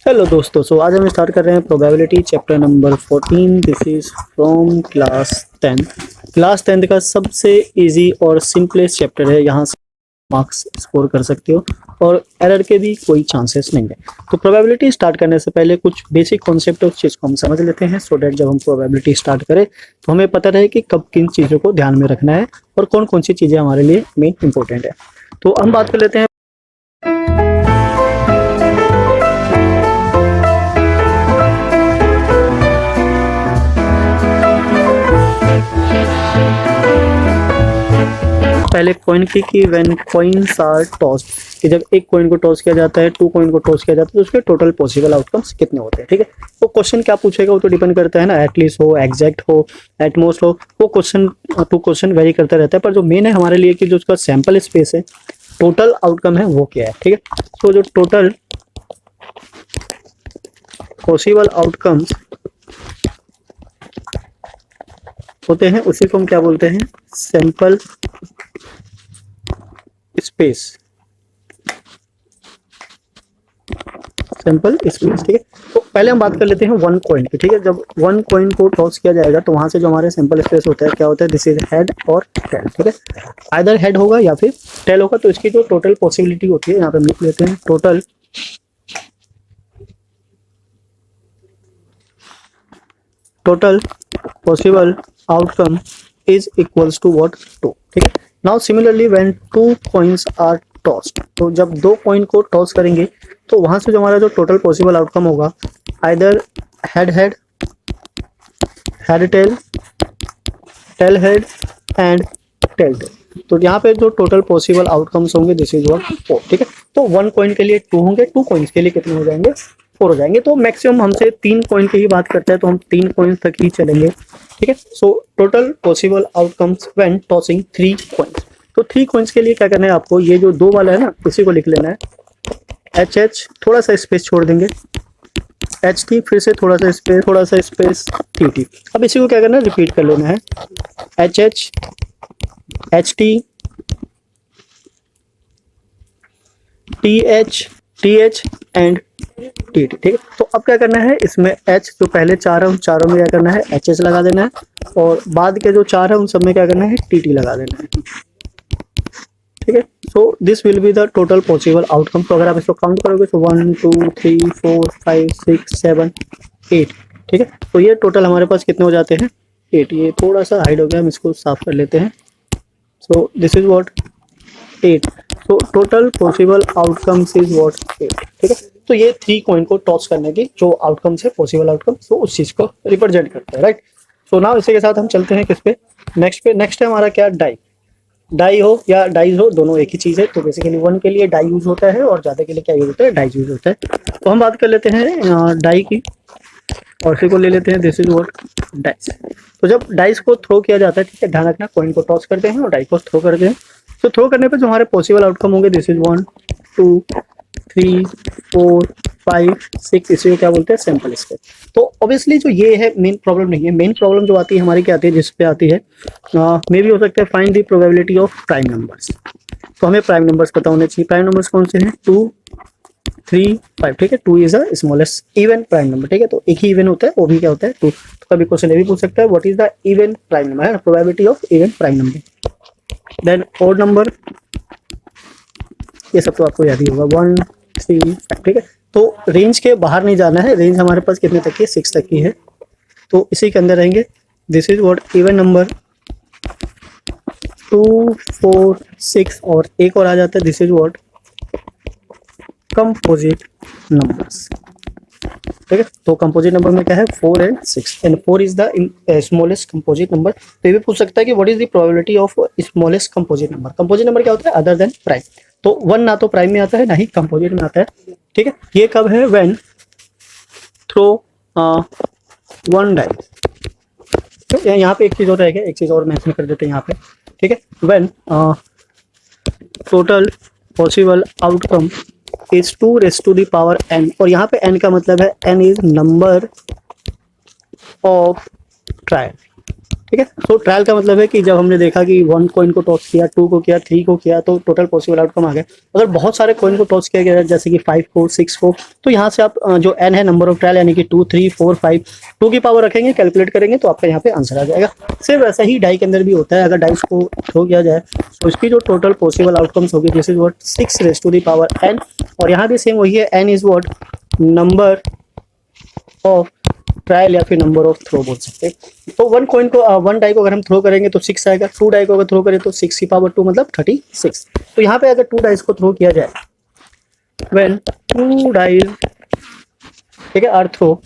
Hello दोस्तों, आज हम स्टार्ट कर रहे हैं probability chapter number 14। This is from class 10 का सबसे इजी और सिंपलेस्ट चैप्टर है। यहाँ से मार्क्स स्कोर कर सकते हो और एरर के भी कोई चांसेस नहीं है। तो प्रोबेबिलिटी स्टार्ट करने से पहले कुछ बेसिक कॉन्सेप्ट उस चीज़ को हम समझ लेते हैं, सो डैट जब हम प्रोबेबिलिटी स्टार्ट करें तो हमें पता रहे कि कब किन चीज़ों को ध्यान में रखना है और कौन कौन सी चीज़ें हमारे लिए मेन इंपॉर्टेंट है। तो हम बात कर लेते हैं पहले कॉइन की कि व्हेन कॉइन्स आर टॉस्ड, कि जब एक कॉइन को टॉस किया जाता है, 2 कॉइन को टॉस किया जाता है, तो उसके टोटल पॉसिबल आउटकम्स कितने होते हैं। ठीक है, तो क्वेश्चन क्या पूछेगा वो तो डिपेंड करता है ना, एटलीस्ट हो, एग्जैक्ट हो, एटमोस्ट हो, वो क्वेश्चन टू क्वेश्चन वेरी करता रहता है। पर जो मेन है हमारे लिए कि जो उसका सैंपल स्पेस है, टोटल आउटकम है, वो क्या है। ठीक है, तो जो टोटल पॉसिबल आउटकम्स होते हैं उसी को हम क्या बोलते हैं, सैंपल स्पेस। Sample space. ठीक है, तो पहले हम बात कर लेते हैं 1 कॉइन की। ठीक है, जब 1 कॉइन को टॉस किया जाएगा तो वहां से जो हमारे सैंपल स्पेस होता है क्या होता है, दिस इज हेड और टेल। ठीक है, आइदर हेड होगा या फिर टेल होगा। तो इसकी जो टोटल पॉसिबिलिटी होती है यहाँ पे हम लिख लेते हैं, total possible outcome is equals to what, 2। ठीक है, now similarly when 2 coins are tossed, तो जब 2 कॉइन को टॉस करेंगे तो वहां से जो हमारा जो टोटल पॉसिबल आउटकम होगा, either head head, head tail, tail head and tail tail. तो यहाँ पे जो टोटल पॉसिबल आउटकम्स होंगे दिस इज व्हाट, 4। ठीक है, तो 1 कॉइन के लिए 2 होंगे, 2 कॉइन्स के लिए कितने हो जाएंगे, 4 हो जाएंगे। तो मैक्सिमम हमसे 3 कॉइन की ही बात करते हैं तो हम 3 कॉइन्स तक ही चलेंगे। ठीक है, so total possible outcomes when tossing 3 coins. तो 3 कॉइन्स के लिए क्या करना है आपको, ये जो 2 वाला है ना, इसी को लिख लेना है, एच एच, थोड़ा सा स्पेस छोड़ देंगे, एच टी, फिर से थोड़ा सा स्पेस टी टी। अब इसी को क्या करना है, रिपीट कर लेना है, H H, H T, T H and T T. ठीक है, तो अब क्या करना है, इसमें एच जो पहले 4 है उन चारों में क्या करना है, एच एच लगा देना है, और बाद के जो 4 है उन सब में क्या करना है, टी टी लगा देना है। ठीक है, so this will be the total possible outcome. तो अगर आप इसको काउंट करोगे तो 1 2 3 4 5 6 7 8। ठीक है, तो ये टोटल हमारे पास कितने हो जाते हैं, 8। ये थोड़ा सा हाइड हो गया, हम इसको साफ कर लेते हैं। So this is what, 8। तो total possible outcomes is what, 8। ठीक है, तो ये 3 कॉइन को टॉस करने की जो आउटकम्स है, पॉसिबल आउटकम्स, तो उस चीज को रिप्रेजेंट करते हैं, राइट। सो नाउ इसी के साथ हम चलते हैं किस पे, नेक्स्ट है हमारा क्या, डाई हो या डाइज हो, दोनों एक ही चीज है। तो बेसिकली 1 के लिए डाई यूज होता है और ज्यादा के लिए क्या यूज होता है, डाइज यूज होता है। तो हम बात कर लेते हैं डाई की, और इसी को ले लेते हैं, दिस इज व्हाट, डाइस। तो जब डाइस को थ्रो किया जाता है, ठीक है, ध्यान रखना, कॉइन को टॉस करते हैं और डाई को थ्रो करते हैं। तो थ्रो करने पे जो हमारे पॉसिबल आउटकम होंगे, दिस इज 1 2 3 4 5 6, इसी को क्या बोलते हैं, सैंपल स्पेस। तो ऑब्वियसली जो ये है मेन प्रॉब्लम नहीं है। मेन प्रॉब्लम जो आती है हमारी क्या आती है, जिस पे आती है, मे भी हो सकता है find the probability of prime numbers. तो हमें प्राइम नंबर्स पता होने चाहिए। प्राइम नंबर्स कौन से हैं, 2 3 5। ठीक है, 2 is a smallest even prime number. ठीक है, तो एक ही इवन होता है, वो भी क्या होता है, 2। तो कभी क्वेश्चन ये भी पूछ सकता है, what is the even prime number, है ना, probability of even prime number. Then odd number, ये सब तो आपको याद ही होगा, 1 3 5। ठीक है, तो रेंज के बाहर नहीं जाना है, रेंज हमारे पास कितने तक की है, 6 तक की है, तो इसी के अंदर रहेंगे। This is what, even number 2 4 6, और एक और आ जाता है, this is what, composite numbers. ठीक है, तो कंपोजिट नंबर में क्या है, 4 and 6, and 4 is the smallest composite number. तो ये भी पूछ सकता है कि what is the probability of smallest composite number. Composite number क्या होता है, अदर देन प्राइम। तो 1 ना तो प्राइम में आता है ना ही कंपोजिट में आता है। ठीक है, ये कब है, व्हेन थ्रो 1 डाई। तो यहाँ पे एक चीज और रहेगा, एक चीज और मेंशन कर देते हैं यहाँ पे। ठीक है, when total possible outcome is 2 raised to the power n, और यहाँ पे n का मतलब है, n is number of trial. ठीक है। तो ट्रायल का मतलब है कि जब हमने देखा कि 1 कॉइन को टॉस किया, 2 को किया, 3 को किया, तो टोटल पॉसिबल आउटकम आ गया। अगर बहुत सारे कॉइन को टॉस किया गया जैसे कि 5 को, 6 को, तो यहाँ से आप जो n है नंबर ऑफ ट्रायल यानी कि 2 3 4 5 2 की पावर रखेंगे, कैलकुलेट करेंगे तो आपका यहाँ पे आंसर आ जाएगा। सिर्फ वैसा ही डाई के अंदर भी होता है। अगर डाइस को थ्रो किया जाए तो इसकी जो टोटल पॉसिबल आउटकम्स होगी this is what 6 raise to the power n। और यहाँ भी सेम वही है, n is what number of trial या फिर नंबर ऑफ थ्रो बोल सकते हैं। तो 1 कॉइन को 1 डाई को अगर हम थ्रो करेंगे तो 6 आएगा, 2 डाई को अगर थ्रो करें तो 6 की पावर 2 मतलब 36। तो यहाँ पे अगर 2 डाइस को थ्रो किया जाए व्हेन 2 डाइस, ठीक है, आर थ्रो,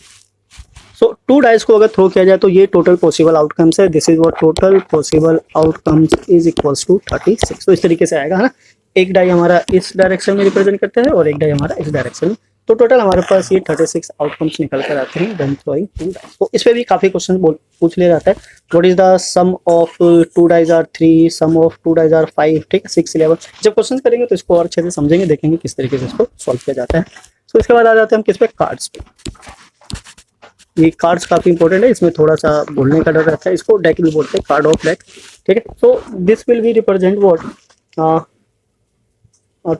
सो 2 डाइस को अगर थ्रो किया जाए तो ये टोटल पॉसिबल आउटकम्स है। This is what total possible outcomes is equals to 36। तो इस तरीके से आएगा, है ना। एक डाई हमारा इस डायरेक्शन में रिप्रेजेंट करता है और एक डाई हमारा इस डायरेक्शन में। तो टोटल हमारे पास ये 36 आउटकम्स निकल कर आते हैं व्हेन थ्रोइंग 2 डाइस। तो इस पे भी काफी क्वेश्चन पूछ लिया जाता है। What is the sum of 2 dice are 3, sum of 2 dice are 5, ठीक है, 6 11। जब क्वेश्चन करेंगे तो इसको और अच्छे से समझेंगे, देखेंगे किस तरीके से इसको सॉल्व किया जाता है। तो इसके बाद आ जाते हैं हम किस पे, कार्ड्स पे। ये कार्ड्स काफी इंपॉर्टेंट है, इसमें थोड़ा सा बोलने का डर रहता है। इसको डेक भी बोलते हैं, कार्ड ऑफ डेक, ठीक है। So this will B represent what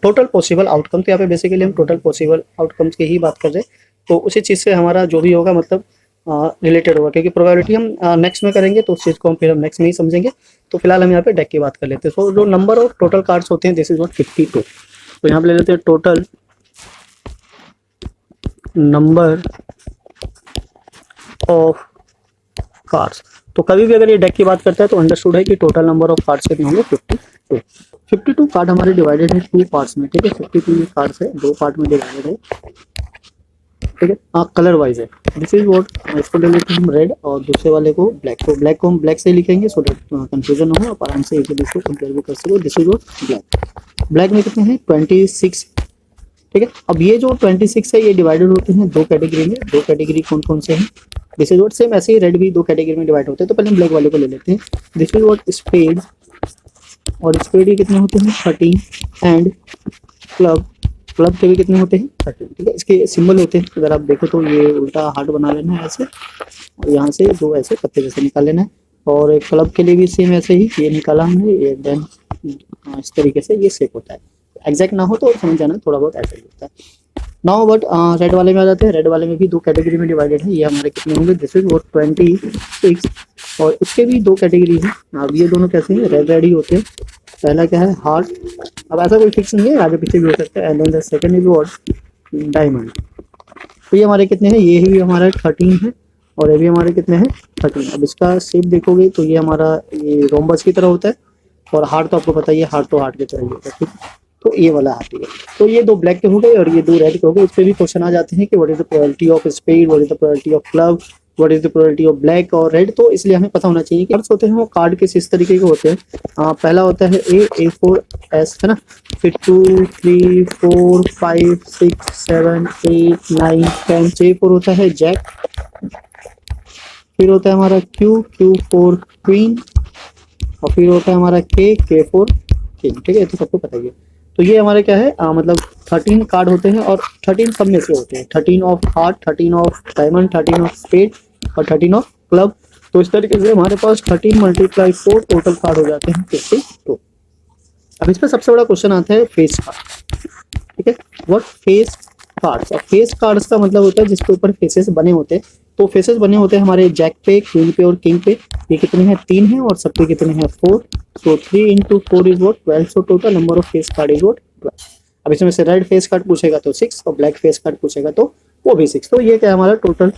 total possible outcome. तो यहाँ पे बेसिकली हम टोटल पॉसिबल आउटकम्स की ही बात कर रहे हैं। तो उसी चीज़ से हमारा जो भी होगा मतलब रिलेटेड होगा, क्योंकि प्रोबेबिलिटी हम नेक्स्ट में करेंगे तो उस चीज़ को हम फिर हम नेक्स्ट में ही समझेंगे। तो फिलहाल हम यहाँ पे डेक की बात कर लेते हैं। सो जो नंबर ऑफ टोटल कार्ड्स होते हैं दिस इज व्हाट 52। तो यहाँ पे ले लेते हैं टोटल नंबर ऑफ कार्ड्स। तो कभी भी अगर ये डेक की बात करता है तो अंडरस्टूड है कि टोटल नंबर ऑफ कार्ड्स कितने होंगे, 52। 52 कार्ड हमारे डिवाइडेड है 2 पार्ट्स में, ठीक है। 52 कार्ड्स है 2 पार्ट में डिवाइडेड है, ठीक है। कलर वाइज है। दिस इज व्हाट, इसको ले लेते हैं हम रेड और दूसरे वाले को ब्लैक। तो ब्लैक को हम ब्लैक से लिखेंगे सो दैट कंफ्यूजन ना हो, आप आराम से एक दूसरे को कंपेयर भी कर सको। This is what black. Black में कितने हैं 26, ठीक है। अब ये जो 26 है ये डिवाइडेड होते हैं 2 कैटेगरी में। 2 कैटेगरी कौन कौन से हैं, दिस इज व्हाट सेम ऐसे ही रेड भी 2 कैटेगरी में डिवाइड होते हैं। तो पहले हम ब्लैक वाले को ले लेते हैं। दिस इज व्हाट स्पेड, और स्पेड के कितने होते हैं 13 एंड क्लब, क्लब के भी कितने होते हैं 13, ठीक है। इसके सिंबल होते हैं, अगर आप देखो तो ये उल्टा हार्ट बना लेना है ऐसे, और यहाँ से 2 ऐसे पत्ते जैसे निकाल लेना है। और क्लब के लिए भी सेम ऐसे ही ये निकाला हमने, ये देन इस तरीके से ये शेप होता है। एग्जैक्ट ना हो तो समझ जाना, थोड़ा बहुत ऐसा ही होता है। नाउ बट रेड वाले में आ जाते हैं। रेड वाले में भी 2 कैटेगरी में डिवाइडेड है। ये हमारे कितने होंगे, दिस इज व्हाट 26, और इसके भी 2 कैटेगरी है। अब ये दोनों कैसे हैं, रेड रेड ही होते हैं। पहला क्या है हार्ट, अब ऐसा कोई फिक्स नहीं है, आगे पीछे भी हो सकता है। And then the second is what diamond. तो ये हमारे कितने हैं, ये भी हमारा 13 है और ये भी हमारे कितने हैं 13। अब इसका शेप देखोगे तो ये हमारा ये रोम्बस की तरह होता है, और हार्ट तो आपको पता ही है, हार्ट तो हार्ट की तरह ही होता है, ठीक है। तो ये वाला हार्ट है। तो ये 2 ब्लैक के हो गए और ये 2 रेड के हो गए। इस पे भी क्वेश्चन आ जाते हैं कि what is the probability of spade, what is the probability of club, what is the probability of black और रेड। तो इसलिए हमें पता होना चाहिए कि कार्ड्स होते हैं वो कार्ड के इस तरीके के होते हैं। पहला होता है A4 S, है ना। फिर 2 3 4 5 6 7 8 9 10 J4 होता है जैक। फिर होता है हमारा Q4 क्वीन, और फिर होता है हमारा K4 किंग, ठीक है। तो सबको पता ही है। तो ये हमारे क्या है मतलब 13 कार्ड होते हैं, और 13 सब में से होते हैं। 13 of heart, 13 of diamond, 13 of spade और 13 ऑफ क्लब। तो इस तरीके से हमारे पास 13 × 4 टोटल कार्ड हो जाते हैं 52। अब इस पर सबसे बड़ा क्वेश्चन आता है फेस कार्ड, ठीक है। What face cards. अब फेस कार्ड्स का मतलब होता है जिसके ऊपर फेसेस बने होते हैं। तो फेसेस बने होते हैं हमारे जैक पे, क्वीन पे और किंग पे। ये कितने हैं 3 हैं, और सब पे कितने हैं 4। सो 3 × 4 is what 12। So total number of face card is what 12। अब इसमें से रेड फेस कार्ड पूछेगा तो 6, और ब्लैक फेस कार्ड पूछेगा तो वो भी 6। तो ये क्या है हमारा टोटल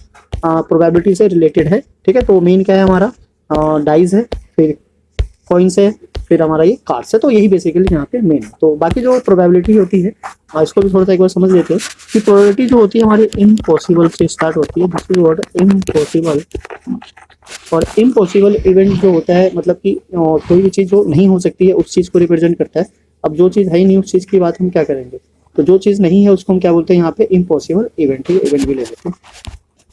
प्रोबेबिलिटी से रिलेटेड है, ठीक है। तो मेन क्या है हमारा डाइज है, फिर कॉइन्स है, फिर हमारा ये कार्ड्स है। तो यही बेसिकली यहाँ पे मेन है। तो बाकी जो प्रोबेबिलिटी होती है इसको भी थोड़ा सा एक बार समझ लेते हैं कि प्रोबेबिलिटी जो होती है हमारी इम्पॉसिबल से स्टार्ट होती है। This is what impossible. और इम्पॉसिबल इवेंट जो होता है मतलब कि कोई भी चीज़ जो नहीं हो सकती है उस चीज़ को रिप्रेजेंट करता है। अब जो चीज़ है ही नहीं उस चीज़ की बात हम क्या करेंगे, तो जो चीज़ नहीं है उसको हम क्या बोलते हैं यहाँ पे इम्पॉसिबल इवेंट। ही इवेंट भी ले लेते हैं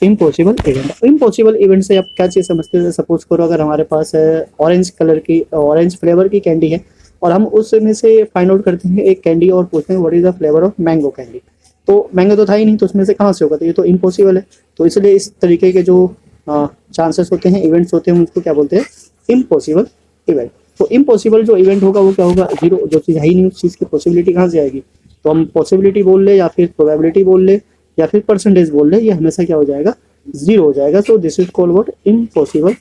इम्पॉसिबल इवेंट। इम्पॉसिबल इवेंट से आप क्या चीज़ समझते हैं, सपोज करो अगर हमारे पास ऑरेंज कलर की ऑरेंज फ्लेवर की कैंडी है, और हम उसमें से फाइंड आउट करते हैं एक कैंडी और पूछते हैं what is the flavour of mango candy. तो मैंगो तो था ही नहीं, तो उसमें से कहाँ से होगा, तो ये तो इम्पॉसिबल है। तो इसलिए इस तरीके के जो चांसेस होते हैं, इवेंट्स होते हैं, उसको क्या बोलते हैं, इम्पॉसिबल इवेंट। तो इम्पॉसिबल जो इवेंट होगा वो क्या होगा, जीरो, जो चीज़ है ही नहीं उस चीज़ की पॉसिबिलिटी कहाँ से आएगी। तो हम पॉसिबिलिटी बोल ले या फिर प्रोबेबिलिटी बोल ले या फिर परसेंटेज बोल ले, ये हमेशा क्या हो जाएगा, जीरो हो जाएगा। सो this is called what, impossible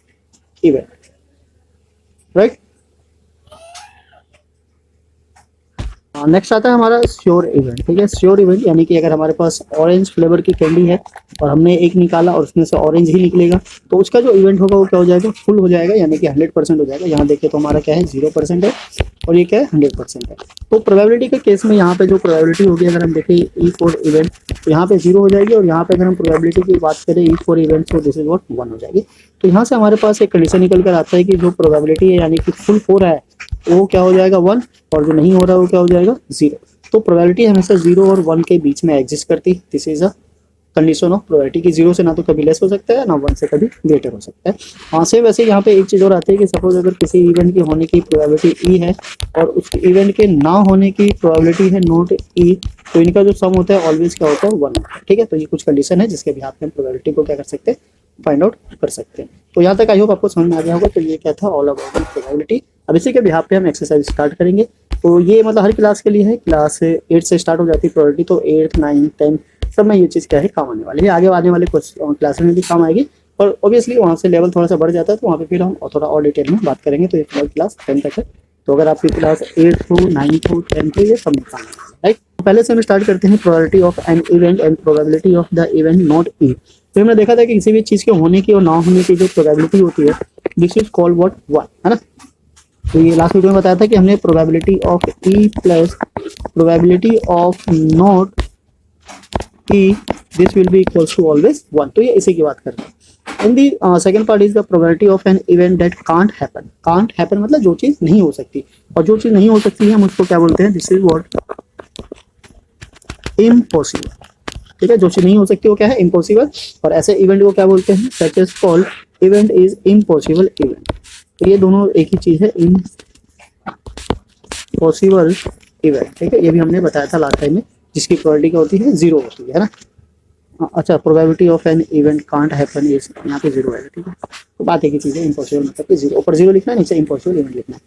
event, right. Next आता है हमारा श्योर इवेंट, ठीक है। श्योर इवेंट यानी कि अगर हमारे पास ऑरेंज फ्लेवर की कैंडी है और हमने एक निकाला और उसमें से ऑरेंज ही निकलेगा, तो उसका जो इवेंट होगा वो क्या हो जाएगा, फुल हो जाएगा, यानी कि 100% हो जाएगा। यहाँ देखिए तो हमारा क्या है, 0% है और ये क्या है, 100% है। तो प्रोबेबिलिटी के केस में यहाँ पे जो प्रोबेबिलिटी होगी, अगर हम देखें ई फॉर इवेंट, तो यहाँ पे 0 हो जाएगी, और यहाँ पे अगर हम प्रोबेबिलिटी की बात करें ई फॉर इवेंट, तो दिस इज व्हाट 1 हो जाएगी। तो यहाँ से हमारे पास एक कंडीशन निकल कर आता है कि जो प्रोबेबिलिटी है यानी कि फुल हो रहा है वो क्या हो जाएगा, 1, और जो नहीं हो रहा है वो क्या हो जाएगा, 0। तो प्रोबेबिलिटी हमेशा 0 और 1 के बीच में एग्जिस्ट करती है। This is a condition of probability की 0 से ना तो कभी लेस हो सकता है ना 1 से कभी ग्रेटर हो सकता है। हाँ से वैसे यहाँ पे एक चीज़ और आती है कि सपोज अगर किसी इवेंट की होने की प्रोबेबिलिटी ई है और उसके इवेंट के ना होने की प्रोबेबिलिटी है नॉट ई, तो इनका जो सम होता है ऑलवेज क्या होता है, 1 होता है, ठीक है। तो ये कुछ कंडीशन है जिसके भी आप प्रोबेबिलिटी को क्या कर सकते हैं, फाइंड आउट कर सकते हैं। तो यहाँ तक आई होप आपको समझ में आ गया होगा। तो ये क्या था, ऑल अबाउट प्रोबेबिलिटी। अब इसी के बिहाफ पे हम एक्सरसाइज स्टार्ट करेंगे। तो ये मतलब हर क्लास के लिए है, क्लास 8 से स्टार्ट हो जाती है प्रोबेबिलिटी, तो 8th 9th 10th सब में ये चीज़ क्या है, काम आने वाली है। आगे आने वाले कुछ क्लासेस में भी काम आएगी, और ऑब्वियसली वहाँ से लेवल थोड़ा सा बढ़ जाता है, तो वहाँ पे फिर हम थोड़ा और डिटेल में बात करेंगे। तो ये क्लास 10 तक है, तो अगर आपकी क्लास 8th हो 9th हो 10th हो, ये सब में काम आएगा, राइट। पहले से हम स्टार्ट करते हैं probability of an event and probability of the event not E. तो हमने देखा था कि किसी भी चीज़ के होने की और ना होने की जो प्रोबेबिलिटी होती है, दिस इज कॉल्ड व्हाट, 1, है ना। तो ये लास्ट वीडियो में बताया था कि हमने probability of E plus probability of not E, this will be equals to always 1। तो ये इसी की बात कर रहे हैं। In the second part is the probability of an event that can't happen. Can't happen मतलब जो चीज़ नहीं हो सकती, और जो चीज़ नहीं हो सकती है हम उसको क्या बोलते हैं, दिस इज व्हाट, इम्पॉसिबल, ठीक है। जो चीज़ नहीं हो सकती वो क्या है, इम्पॉसिबल, और ऐसे इवेंट को क्या बोलते हैं, such is called event is impossible event. तो ये दोनों एक ही चीज़ है, इम्पॉसिबल इवेंट, ठीक है। ये भी हमने बताया था लास्ट टाइम में, जिसकी प्रोबेबिलिटी क्या होती है, 0 होती है ना। अच्छा, probability of an event can't happen is, यहाँ पे 0 आएगा, ठीक है। तो बात एक ही चीज़ है, इम्पॉसिबल मतलब कि 0, ऊपर 0 लिखना है, नीचे इम्पॉसिबल इवेंट लिखना है।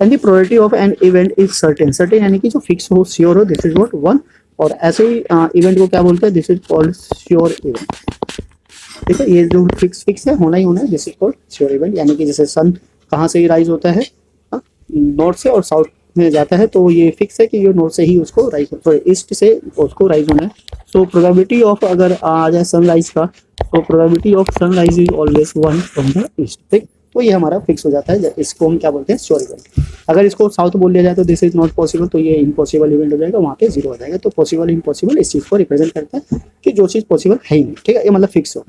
And the probability of an event is certain. Certain यानी कि जो फिक्स हो, श्योर हो, दिस इज व्हाट 1। और ऐसे ही इवेंट को क्या बोलते हैं, this is called sure event, ठीक है। ये जो फिक्स है, होना ही होना है, this is called sure event. यानी कि जैसे सन कहाँ से राइज होता है, नॉर्थ से और साउथ में जाता है, तो ये फिक्स है कि ये नॉर्थ से ही उसको राइज, सॉरी ईस्ट से उसको राइज होना है। सो प्रोबेबिलिटी ऑफ अगर आ जाए सनराइज का, तो probability of sunrise is always 1 from the east, ठीक। तो ये हमारा फिक्स हो जाता है, इसको हम क्या बोलते हैं, श्योर इवेंट। अगर इसको साउथ बोल दिया जाए तो दिस इज नॉट पॉसिबल, तो ये इम्पॉसिबल इवेंट हो जाएगा, वहाँ पे 0 हो जाएगा। तो पॉसिबल इम्पॉसिबल इस चीज़ को रिप्रेजेंट करता है कि जो चीज़ पॉसिबल है ही नहीं, ठीक है, ये मतलब फिक्स हो।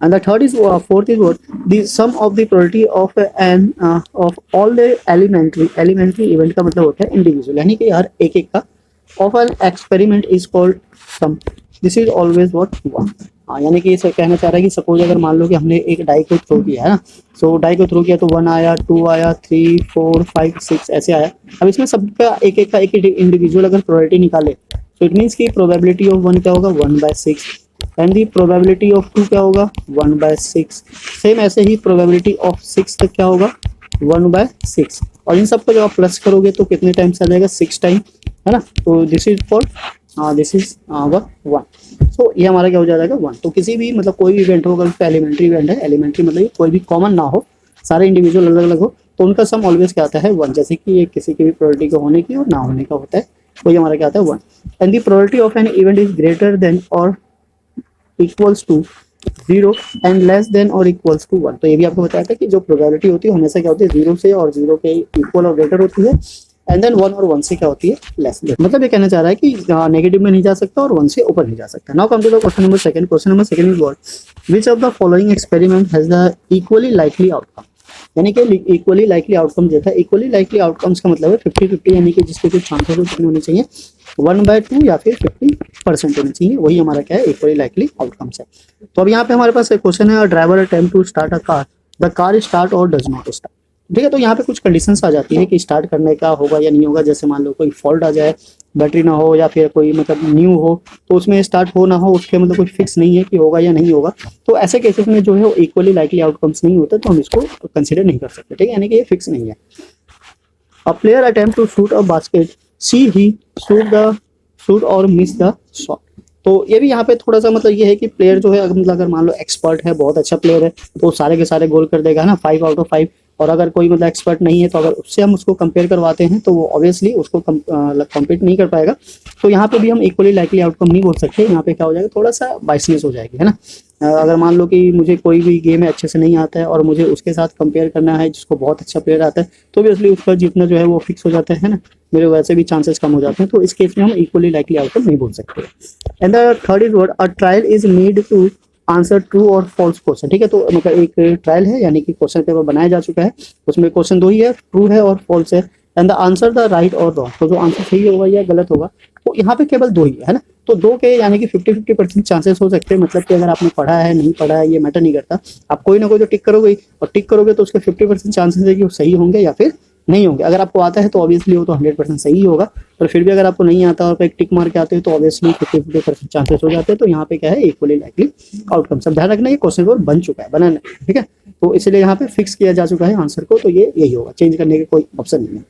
And the third is fourth is what, the sum of the probability of an of all the elementary event का मतलब होता है इंडिविजुअल, यानी कि हर एक का of an experiment is called sum, this is always what 1। हाँ, यानी कि इसे कहना चाह रहा है कि सपोज अगर मान लो कि हमने एक डाई को थ्रो किया है ना, सो डाई को थ्रो किया तो 1 आया, 2 आया, 3 4 5 6 ऐसे आया। अब इसमें सबका एक इंडिविजुअल अगर प्रोबेबिलिटी निकाले, तो इट मीन्स की प्रोबेबिलिटी ऑफ 1 क्या होगा, 1/6, एंड दी प्रोबेबिलिटी ऑफ 2 क्या होगा, 1/6। सेम ऐसे ही प्रोबेबिलिटी ऑफ 6 तक क्या होगा, 1/6। और इन सबको जब आप प्लस करोगे तो कितने टाइम्स आ जाएगा, 6 टाइम, है ना। तो this is for this is 1। सो ये हमारा क्या हो जाएगा, 1। तो किसी भी मतलब कोई भी इवेंट हो, अगर एलिमेंट्री इवेंट है, एलिमेंट्री मतलब कोई भी कॉमन ना हो, सारे इंडिविजुअल अलग अलग हो, तो उनका सम ऑलवेज क्या आता है, 1। जैसे कि ये किसी की भी प्रोबेबिलिटी का होने की और ना होने का होता है, तो ये हमारा क्या आता है, 1। And the probability of an event is greater than or equals to 0 and less than or equals to 1। तो ये भी आपको बताया था कि जो प्रोबेबिलिटी होती है हमेशा क्या होती है, 0 से और 0 के इक्वल और ग्रेटर होती है, एंड देन 1 और 1 से क्या होती है, लेस देन। मतलब ये कहना चाह रहा है कि नेगेटिव में नहीं जा सकता और 1 से ऊपर नहीं जा सकता। Now come to the question number second. Question number second is what, which of the following experiment has the equally likely outcome. यानी कि इक्वली लाइकली आउटकम जो था, इक्वली लाइकली आउटकम्स का मतलब है 50-50, यानी कि जिसके कुछ चांसेस कितने होने चाहिए, 1/2 या फिर 50% होने चाहिए, वही हमारा क्या है, इक्वली लाइकली आउटकम्स है। तो अब यहाँ पे हमारे पास एक क्वेश्चन है, driver attempt to start a car, the car start और डज नॉट स्टार्ट, ठीक है। तो यहाँ पे कुछ कंडीशंस आ जाती है कि स्टार्ट करने का होगा या नहीं होगा। जैसे मान लो कोई फॉल्ट आ जाए, बैटरी ना हो या फिर कोई मतलब न्यू हो तो उसमें स्टार्ट हो ना हो, उसके मतलब कुछ फिक्स नहीं है कि होगा या नहीं होगा, तो ऐसे केसेस में जो है वो इक्वली लाइकली आउटकम्स नहीं होते, तो हम इसको कंसिडर नहीं कर सकते, ठीक है, यानी कि ये फिक्स नहीं है। A player attempt to shoot a basket, she ही शूट और मिस द शॉट। तो ये भी यहाँ पे थोड़ा सा मतलब ये है कि प्लेयर जो है अगर मान लो एक्सपर्ट है, बहुत अच्छा प्लेयर है, तो सारे के सारे गोल कर देगा ना 5 आउट ऑफ 5। और अगर कोई मतलब एक्सपर्ट नहीं है तो अगर उससे हम उसको कंपेयर करवाते हैं तो वो ऑब्वियसली उसको कम्पीट नहीं कर पाएगा। तो यहाँ पे भी हम इक्वली लाइकली आउटकम नहीं बोल सकते, यहाँ पे क्या हो जाएगा, थोड़ा सा बाइसनेस हो जाएगी, है ना। अगर मान लो कि मुझे कोई भी गेम है अच्छे से नहीं आता है और मुझे उसके साथ कंपेयर करना है जिसको बहुत अच्छा प्लेयर आता है, तो ऑब्वियसली उसका जीतना जो है वो फिक्स हो जाता है ना, मेरे वैसे भी चांसेस कम हो जाते हैं, तो इस केस में हम इक्वली लाइकली आउटकम नहीं बोल सकते। And the third is word a trial is need to answer true और फॉल्स क्वेश्चन, ठीक है, तो मतलब एक ट्रायल है यानी कि क्वेश्चन पेपर बनाया जा चुका है, उसमें क्वेश्चन दो ही है, ट्रू है और फॉल्स है। And the answer the right और रॉन्ग, तो जो आंसर सही होगा या गलत होगा, तो यहाँ पे केवल दो ही है ना, तो दो के यानी कि 50-50% चांसेस हो सकते हैं, मतलब कि अगर आपने पढ़ा है नहीं पढ़ा है ये मैटर नहीं करता, आप कोई ना कोई तो टिक करोगे, और टिक करोगे तो उसके 50% चांसेस है कि वो सही होंगे या फिर नहीं होंगे। अगर आपको आता है तो ऑब्वियसली वो तो 100% सही होगा, पर फिर भी अगर आपको नहीं आता और एक टिक मार के आते हो तो ऑब्वियसली 50-50% चांसेस हो जाते हैं। तो यहाँ पे क्या है, इक्वली लाइकली आउटकम। सब ध्यान रखना, ये क्वेश्चन पेपर बन चुका है, बना नहीं, ठीक है, तो इसलिए यहाँ पे फिक्स किया जा चुका है आंसर को, तो ये यही होगा, चेंज करने के कोई ऑप्शन नहीं है।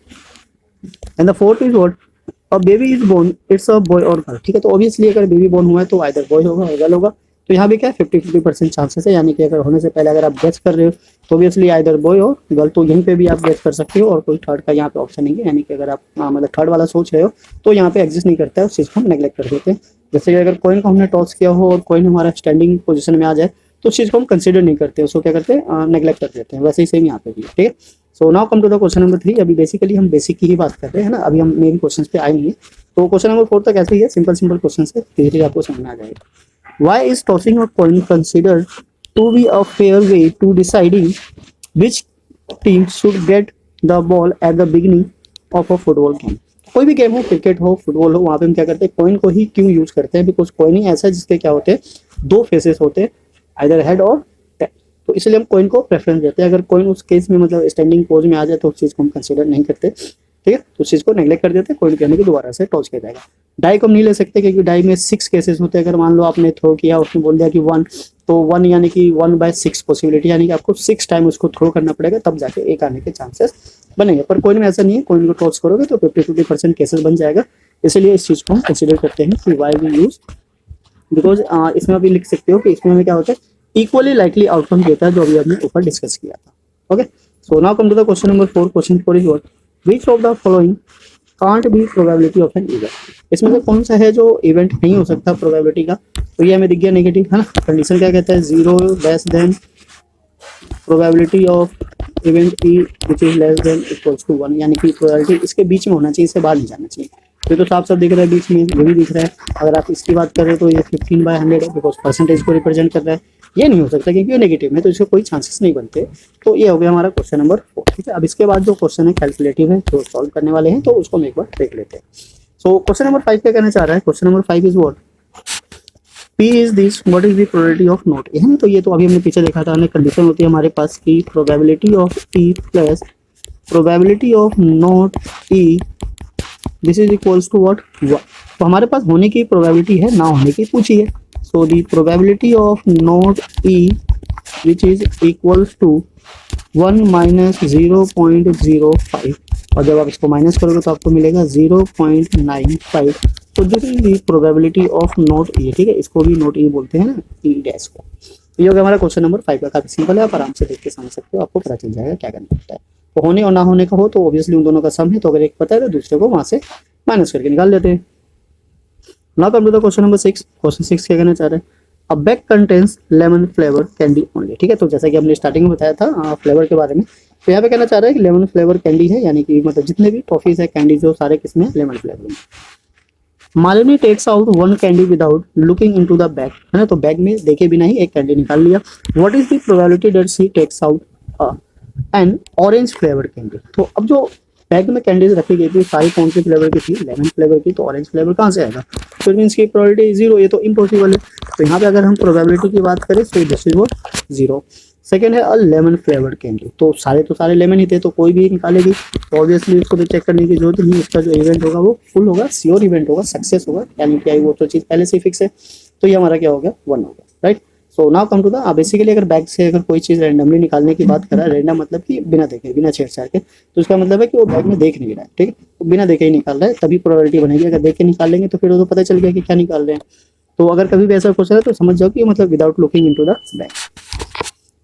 And the fourth is what a baby is born, it's a boy और गर्ल, ठीक है, तो ऑब्वियसली अगर बेबी बोर्न हुआ है तो आइदर बॉय होगा और गर्ल होगा। तो यहाँ भी क्या है, 50-50% चांसेस है, यानी कि अगर होने से पहले अगर आप गेस कर रहे हो तो ऑब्वियसली आइदर बॉय हो गर्ल, तो यहीं पे भी आप गेस कर सकते हो, और कोई थर्ड का यहाँ पे ऑप्शन नहीं है, यानी कि अगर आप मतलब थर्ड वाला सोच रहे हो तो यहाँ पे एग्जिस्ट नहीं करता है, उस चीज़ को हम नेग्लेक्ट कर देते हैं। जैसे कि अगर कॉइन को हमने टॉस किया हो और कॉइन हमारा स्टैंडिंग पोजिशन में आ जाए तो उस चीज़ को हम कंसिडर नहीं करते, उसको क्या करते हैं, नेग्लेक्ट कर देते हैं। वैसे ही सेम यहाँ पे भी, ठीक है। So now come to the question number 3। अभी बेसिकली हम बेसिक की ही बात कर रहे हैं ना, अभी हम मेन क्वेश्चन पे आए नहीं है। तो क्वेश्चन नंबर 4 तक ऐसे ही है, सिंपल सिंपल क्वेश्चन है, धीरे धीरे आपको समझ में आ जाएगा। Why is tossing a coin considered to be a fair way to deciding which team should get the ball at the beginning of a football game. कोई भी गेम हो, क्रिकेट हो, फुटबॉल हो, वहाँ पे हम क्या करते हैं, कॉइन को ही क्यों यूज करते हैं, बिकॉज कॉइन ही ऐसा है जिसके क्या होते हैं, दो फेसेस होते हैं, आइदर हेड और टेल, तो इसलिए हम कॉइन को प्रेफरेंस देते हैं। अगर कॉइन उस केस में मतलब स्टैंडिंग पोज में आ जाए तो उस चीज़ को हम कंसिडर नहीं करते, ठीक है, तो उस चीज़ को नेग्लेक्ट कर देते हैं, कॉइन कहने की दोबारा से टॉस किया जाएगा। डाई को हम नहीं ले सकते क्योंकि डाई में 6 केसेस होते हैं। अगर मान लो आपने थ्रो किया, उसने बोल दिया कि 1, तो 1 यानी कि 1/6 पॉसिबिलिटी, यानी कि आपको 6 टाइम उसको थ्रो करना पड़ेगा, तब जाके एक आने के चांसेस बनेंगे। पर कॉइन में ऐसा नहीं है, कॉइन को टॉस करोगे तो 50-50% केसेस बन जाएगा, इसलिए इस चीज़ को हम कंसिडर करते हैं कि वाई वी यूज, बिकॉज इसमें अभी लिख सकते हो कि इसमें हमें क्या होता है, इक्वली लाइकली आउटकम देता है, जो अभी हमने ऊपर डिस्कस किया था। Okay, so now come to the question number 4। Question 4 is what, which of the following can't be probability of an event. इसमें से कौन सा है जो इवेंट नहीं हो सकता प्रोबेबिलिटी का, तो ये हमें दिख गया नेगेटिव, है ना। कंडीशन क्या कहता है, 0 less than probability of event E which is less than equals to 1, यानी कि प्रोबेबिलिटी इसके बीच में होना चाहिए, इससे बाहर नहीं जाना चाहिए। तो साफ साफ दिख रहा है बीच में, ये भी दिख रहा है। अगर आप इसकी बात कर रहे हो तो ये 15/100 है, बिकॉज परसेंटेज को रिप्रेजेंट कर रहा है, ये नहीं हो सकता क्योंकि ये नेगेटिव में, तो इसके कोई चांसेस नहीं बनते। तो ये हो गया हमारा क्वेश्चन नंबर 4, ठीक है। अब इसके बाद जो क्वेश्चन है कैलकुलेटिव है, जो सॉल्व करने वाले हैं, तो उसको हम एक बार देख लेते हैं। सो क्वेश्चन नंबर 5 क्या कहना चाह रहा है, question number 5 is what, P is this, what is the probability of not A, है ना। तो ये तो अभी हमने पीछे देखा था, हमने कंडीशन होती है हमारे पास की probability of P plus probability of not E, this is equals to what 1। तो हमारे पास होने की प्रोबेबिलिटी है, ना होने की पूछी है। So the probability of not E which is equals to 1 minus 0.05, और जब आप इसको माइनस करोगे तो आपको मिलेगा 0.95। तो this is the probability of not E, ठीक है, इसको भी नॉट ई बोलते हैं ना, ई डैश को। तो ये हो गया हमारा क्वेश्चन नंबर 5 का, काफी सिंपल है, आप आराम से देख के समझ सकते हो, आपको पता चल जाएगा क्या करना पड़ता है। तो होने और ना होने का हो तो ऑब्वियसली उन दोनों का सम है, तो अगर एक पता है तो दूसरे को वहां से माइनस करके निकाल लेते हैं। Now come to the question number 6। Question 6 क्या कहना चाह रहे हैं, a bag contains lemon flavour candy only, ठीक है। तो जैसा कि हमने स्टार्टिंग में बताया था फ्लेवर के बारे में, तो यहाँ पे कहना चाह रहा है कि लेमन फ्लेवर कैंडी है, यानी कि मतलब जितने भी टॉफीज है, कैंडीज जो सारे किसमें, लेमन फ्लेवर में। Malini takes out 1 candy without looking into the bag, है ना, तो बैग में देखे बिना ही एक कैंडी निकाल लिया। What is the probability that she takes out an orange flavour candy. तो अब जो बैग में कैंडीज रखी गई थी सारी कौन सी फ्लेवर की थी, लेमन फ्लेवर की, तो ऑरेंज फ्लेवर कहाँ से आएगा, तो इट मींस की प्रोबेबिलिटी 0, ये तो इम्पॉसिबल है। तो यहाँ पे अगर हम प्रोबेबिलिटी की बात करें तो दिस इज व्हाट 0। सेकेंड है अ लेमन फ्लेवर्ड कैंडी, तो सारे लेमन ही थे तो कोई भी निकालेगी, तो ऑब्वियसली उसको तो चेक करने की जरूरत नहीं, उसका जो इवेंट होगा वो फुल होगा, श्योर इवेंट होगा, सक्सेस होगा, यानी कि वो तो चीज़ पहले से फिक्स है, तो ये हमारा क्या हो गया, 1 हो गया, right. So now come to the basically अगर बैग से अगर कोई चीज़ रैंडमली निकालने की बात करा, रैंडम मतलब कि बिना देखे बिना छेड़छाड़ के, तो उसका मतलब है कि वो बैग में देख नहीं रहा है, ठीक है, तो बिना देखे ही निकाल रहा है, तभी प्रोबेबिलिटी बनेगी। अगर देख के निकाल लेंगे तो फिर वो तो पता चल गया कि क्या निकाल रहे हैं, तो अगर कभी भी ऐसा क्वेश्चन है तो समझ जाओ कि मतलब without looking into the bag.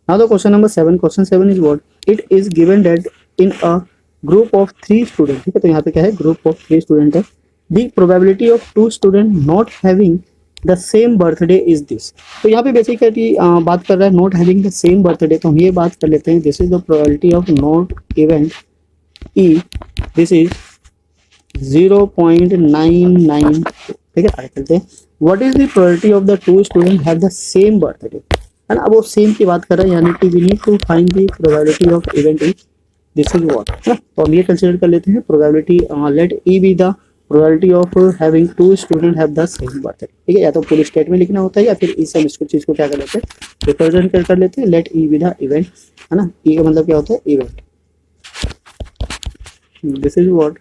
Now the question number 7, question 7 is what? It is given that in a group of 3 students, ठीक है, तो यहाँ पे क्या है, group of 3 student है, the probability of 2 student not having the same birthday is this। तो यहाँ पे बेसिकली बात कर रहा है not having the same birthday, तो हम ये बात कर लेते हैं, this is the probability of not event E, this is 0.992, ठीक है, आगे चलते हैं। What is the probability of the 2 student have the same birthday, है ना, अब वो सेम की बात कर रहा है, यानी कि we need to find the probability of event E, this is what, है ना, तो हम ये कंसीडर कर लेते हैं probability, let E be the probability of having 2 student have the same birthday, ठीक है, या तो पूरी स्टेट में लिखना होता है या फिर इस सब चीज को क्या कर लेते हैं, रिप्रेजेंट कर लेते हैं, let E be the event, है ना, ई का मतलब क्या होता है, event, this is what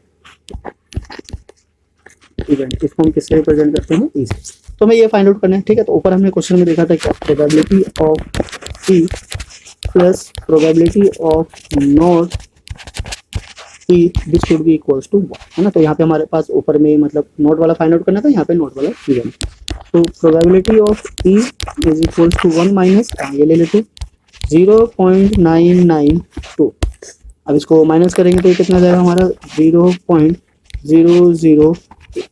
event, इसको हम किससे रिप्रेजेंट करते हैं, ई से, तो हमें ये फाइंड आउट करना है, ठीक है। तो ऊपर हमने क्वेश्चन में देखा था क्या, probability of E plus probability of not E this should be equals to 1, है ना, तो यहाँ पे हमारे पास ऊपर में मतलब नोट वाला फाइंड आउट करना था, यहाँ पे नोट वाला इवेंट, तो probability of E is equals to 1 minus ये ले लेते 0.992, अब इसको माइनस करेंगे तो ये कितना जाएगा हमारा 0.00,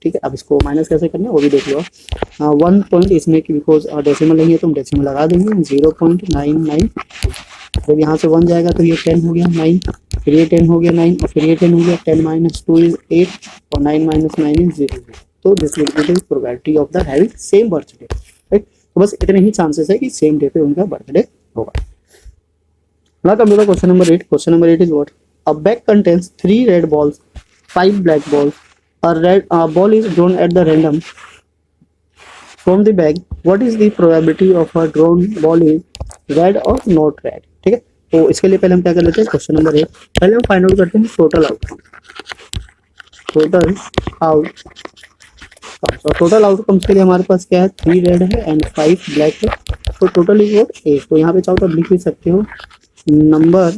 ठीक है। अब इसको माइनस कैसे करना है वो भी देख लो, 1 पॉइंट इसमें कि बिकॉज डेसिमल नहीं है तो हम डेसिमल लगा देंगे, 0.992, जब यहाँ से 1 जाएगा तो ये 10 हो गया 9, फिर ये 10 हो गया 9, और फिर ये 10 हो गया, 10 माइनस 2 इज 8, और 9 माइनस 9 इज 0, तो this will be the probability of the having same birthday, right. तो बस इतने ही चांसेस है कि सेम डे पे उनका बर्थडे होगा। Now come to the question number 8, question number 8 is what, a bag contains 3 red balls, 5 black balls, a red ball is drawn at the random from the bag, what is the probability of a drawn ball is red or not red, ठीक है। तो इसके लिए पहले हम क्या कर लेते हैं, क्वेश्चन नंबर 8 पहले हम फाइंड आउट करते हैं टोटल आउटकम, टोटल आउटकम्स के लिए हमारे पास क्या है, 3 रेड है एंड 5 ब्लैक है, तो टोटल इज व्हाट 8, तो यहाँ पे चाहो तो लिख भी सकते हो number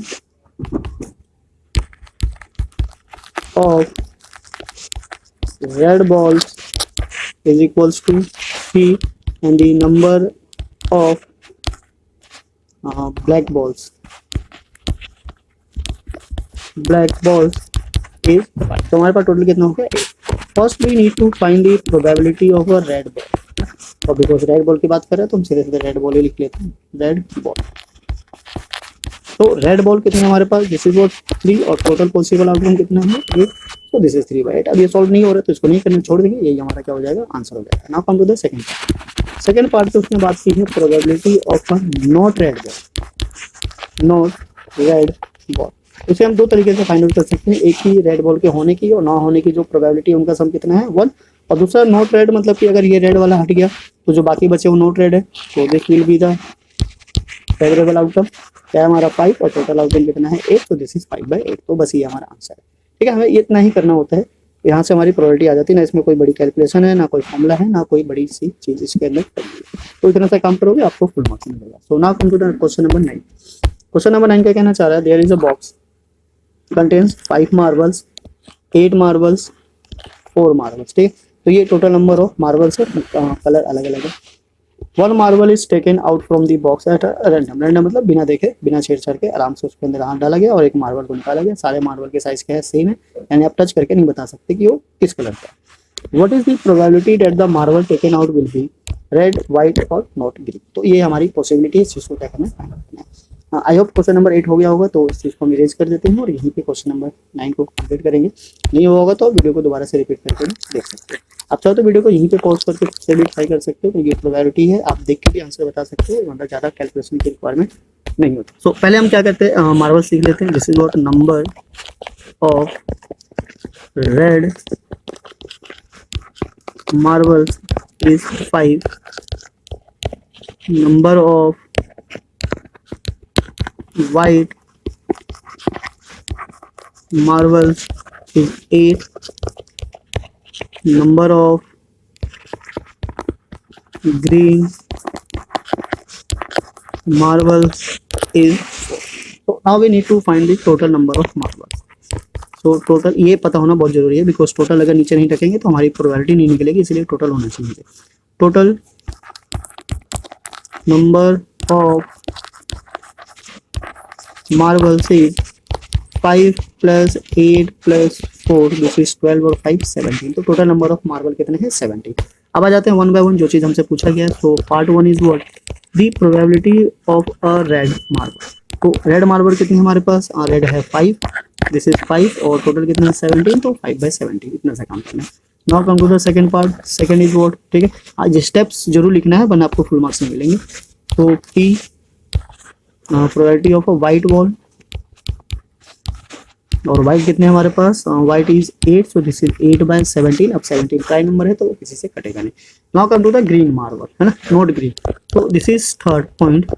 of red balls is equals to 3 and the number of black balls is 5, तो हमारे पास टोटल कितना हो गया 8। First we need to find the probability of a red ball, और बिकॉज रेड बॉल की बात कर रहे हैं तो हम सीधे सीधे रेड बॉल ही लिख लेते हैं, रेड बॉल, तो रेड बॉल कितने हमारे पास, दिस इज व्हाट 3, और टोटल पॉसिबल आउटकम कितना है 8, तो दिस इज 3/8। अब ये सॉल्व नहीं हो रहा तो इसको नहीं करना, छोड़ देंगे, यही हमारा क्या हो जाएगा, आंसर हो जाएगा। Now come to the second part पे उसने बात की है probability of a not red ball, उसे हम दो तरीके से फाइंड आउट कर सकते हैं, एक ही रेड बॉल के होने की और ना होने की जो प्रोबेबिलिटी है उनका सम कितना है 1, और दूसरा नॉट रेड मतलब कि अगर ये रेड वाला हट गया तो जो बाकी बचे वो नॉट रेड है, तो this will be the favourable outcome, क्या है हमारा 5, और टोटल आउटकम कितना है 8, तो दिस इज 5/8, तो बस ये हमारा आंसर है, ठीक है। हमें इतना ही करना होता है, यहाँ से हमारी प्रोबेबिलिटी आ जाती है ना, इसमें कोई बड़ी कैलकुलेशन है ना, कोई फॉर्मूला है ना, कोई बड़ी सी चीज इसके अंदर, तो इतना सा काम करोगे आपको फुल मार्क्स मिलेगा। So now come to the question number 9, question number 9 क्या कहना चाह रहा है, there is a box contains 5 marbles, 8 marbles, 4 marbles, ठीक है, तो ये टोटल नंबर ऑफ मार्बल्स है, कलर अलग अलग है। 1 marble is taken out from the box at random, random मतलब बिना देखे बिना छेड़छाड़ के आराम से उसके अंदर हाथ डाला गया और एक मार्बल को निकाला गया, सारे मार्बल के साइज क्या है सेम है, यानी आप टच करके नहीं बता सकते कि वो किस कलर का है। What is the probability that the marble taken out will be red, white और नॉट ग्रीन, तो ये हमारी पॉसिबिलिटी है, इस चीज को क्या करना है। आई होप क्वेश्चन नंबर 8 हो गया होगा, तो इस चीज को हम इरेज कर देते हैं और यहीं पे क्वेश्चन नंबर 9 को कंप्लीट करेंगे। नहीं होगा तो वीडियो को दोबारा से रिपीट करके देख सकते हैं, आप चाहो तो वीडियो को यहीं पे पॉज करके से भी ट्राई कर सकते हो, क्योंकि प्रोबेबिलिटी है, आप देख के भी आंसर बता सकते हो, मतलब ज़्यादा कैलकुलेशन की रिक्वायरमेंट नहीं होती। सो पहले हम क्या करते हैं, मार्बल सीख लेते हैं। This is what number of red marbles is 5, number of white marbles is 8, number of green marbles is 4. So now we need to find the total number of marbles. तो टोटल ये पता होना बहुत जरूरी है, बिकॉज टोटल अगर नीचे नहीं रखेंगे तो हमारी प्रोबेबिलिटी नहीं निकलेगी, इसलिए टोटल होना चाहिए। Total number of marbles is 5 + 8 + 4 this is 12 और 5 17। तो टोटल नंबर ऑफ मार्बल कितने हैं? 17। अब आ जाते हैं वन बाय वन जो चीज़ हमसे पूछा गया है। तो part 1 is what? The probability of a red marble. तो रेड मार्बल कितनी है हमारे पास? रेड है 5, दिस इज 5 और टोटल कितना है? 17। तो 5/17 इतना सा काम करना है। Now come to the second part. Second is what? ठीक है, आज स्टेप्स जरूर लिखना है वरना आपको फुल मार्क्स नहीं मिलेंगे। तो P probability of a white ball, और वाइट कितने हमारे पास? White is 8, so this is 8/17। अब 17 प्राइम नंबर है तो वो किसी से कटेगा नहीं। Now come to the green marble, है ना, नोट ग्रीन। तो दिस इज थर्ड पॉइंट।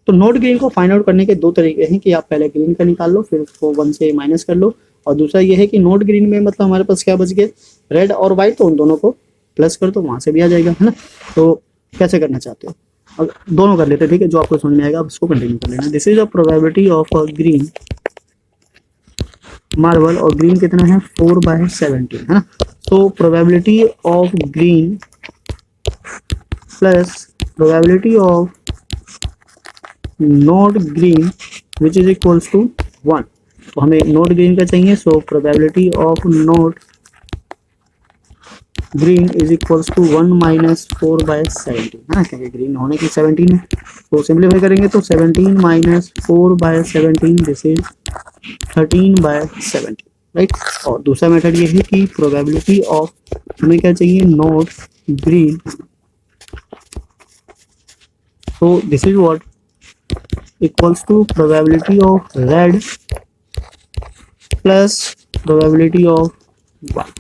तो नोट ग्रीन को फाइंड आउट करने के दो तरीके हैं कि आप पहले ग्रीन का निकाल लो, फिर उसको 1 से माइनस कर लो, और दूसरा ये है कि नोट ग्रीन में मतलब हमारे पास क्या बच गए? रेड और वाइट, तो उन दोनों को प्लस कर दो, वहां से भी आ जाएगा, है ना। तो कैसे करना चाहते हो? अब दोनों कर लेते हैं, ठीक है, जो आपको समझ में आएगा उसको कंटिन्यू कर लेना। This is a probability of a green marble, और ग्रीन कितना है? 4/17, है ना। तो probability of green plus probability of not green which is equals to 1। तो हमें नोट ग्रीन का चाहिए, so probability of not green is equals to 1 - 4/17, है ना, क्योंकि ग्रीन होने की 17 है। तो सिंपलीफाई करेंगे तो 17 - 4/17 दिस इज 13/17, राइट। और दूसरा मेथड ये है कि प्रोबेबिलिटी ऑफ, हमें क्या चाहिए? नोट ग्रीन, तो this is what? Equals to probability of red plus probability of white.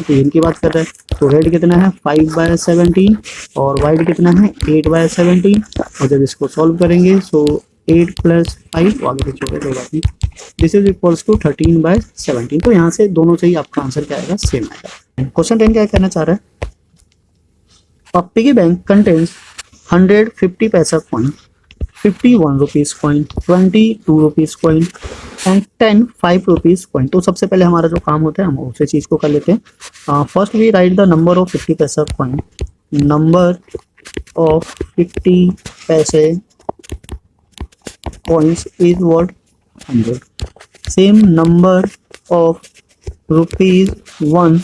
तो इनकी बात कर रहे हैं, तो रेड कितना है? 5/17 और वाइट कितना है? 8/17। और जब इसको सॉल्व करेंगे सो 8 + 5, आगे कुछ हो गया कोई बात नहीं, दिस इज इक्वल्स टू 13/17। तो यहाँ से दोनों से ही आपका आंसर क्या आएगा? सेम आएगा। क्वेश्चन 10 क्या कहना चाह रहा है? अ piggy bank contains 100 50 paisa coin, 51 rupees coin, 22 rupees coin and 10 5 rupees coin. तो सबसे पहले हमारा जो काम होता है हम उसे चीज को कर लेते हैं। First we write the number of 50 paisa coin, number of 50 पैसे coins is what? 100. Same number of rupees 1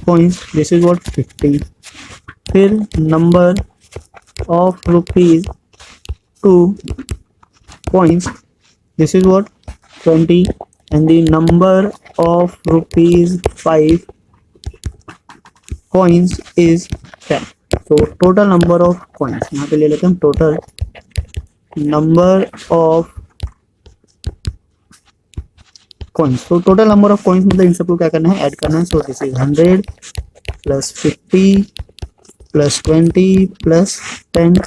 coins, this is what? 50. फिर number of rupees 2 coins, this is what? 20. And the number of rupees 5 coins is 10. तो total number of coins यहाँ पे ले लेते हैं, total number of coins. तो total number of coins मतलब इन सबको क्या करना है? ऐड करना है। So this is 100 + 50 + 20 + 10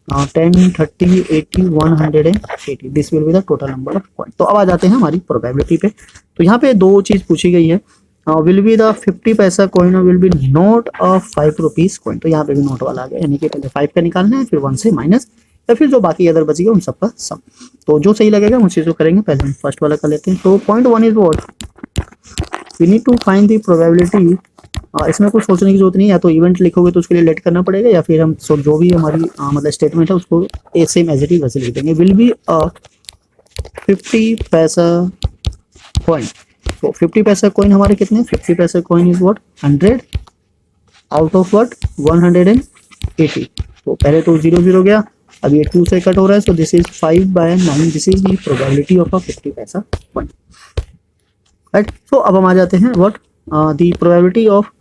10 30 80 180, this will be the total number of coin. तो अब आ जाते हैं हमारी प्रोबेबिलिटी पे। तो यहाँ पे दो चीज पूछी गई है, will be the 50 paisa coin और will be note a 5 rupees coin. तो यहाँ पे भी नोट वाला आ गया, यानी कि पहले 5 का निकालना है, फिर 1 से माइनस, या फिर जो बाकी अदर बची है उन सबका सम। तो जो सही लगेगा उन चीज़ों करेंगे। पहले हम फर्स्ट वाला कर लेते हैं। तो point 1 is what? We need to find the probability. इसमें कुछ सोचने की जरूरत नहीं है, या तो इवेंट लिखोगे तो उसके लिए लेट करना पड़ेगा, या फिर हम जो भी हमारी मतलब स्टेटमेंट है उसको सेम एज इट इज वैसे लिख देंगे। Will be a 50 paisa coin. तो 50 पैसा कॉइन हमारे कितने? 50 paisa coin is what? 100 out of what? 180। तो पहले तो 0 0 गया, अब ये 2 से कट हो रहा है, so this is 5/9, this is the probability of a 50 paisa coin, right. सो अब हम आ जाते हैं what? The probability of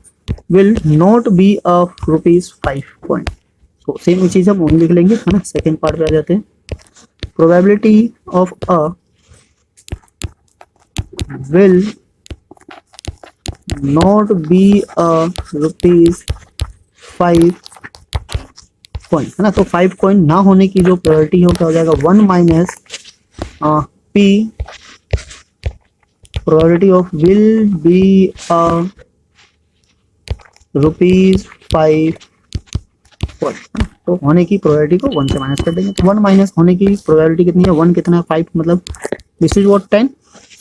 will not be a ₹5 coin. So same चीज हम वही लिख लेंगे, है ना। सेकेंड पार्ट पे आ जाते हैं। Probability of a will not be a ₹5 coin, है ना। तो 5 कॉइन ना होने की जो प्रोबेबिलिटी हो क्या हो जाएगा, 1 minus P probability of will be ₹5 coin. तो होने की प्रोबेबिलिटी को 1 से माइनस कर देंगे। तो 1 माइनस होने की प्रोबेबिलिटी कितनी है, 1 कितना है, 5 मतलब दिस इज व्हाट 10।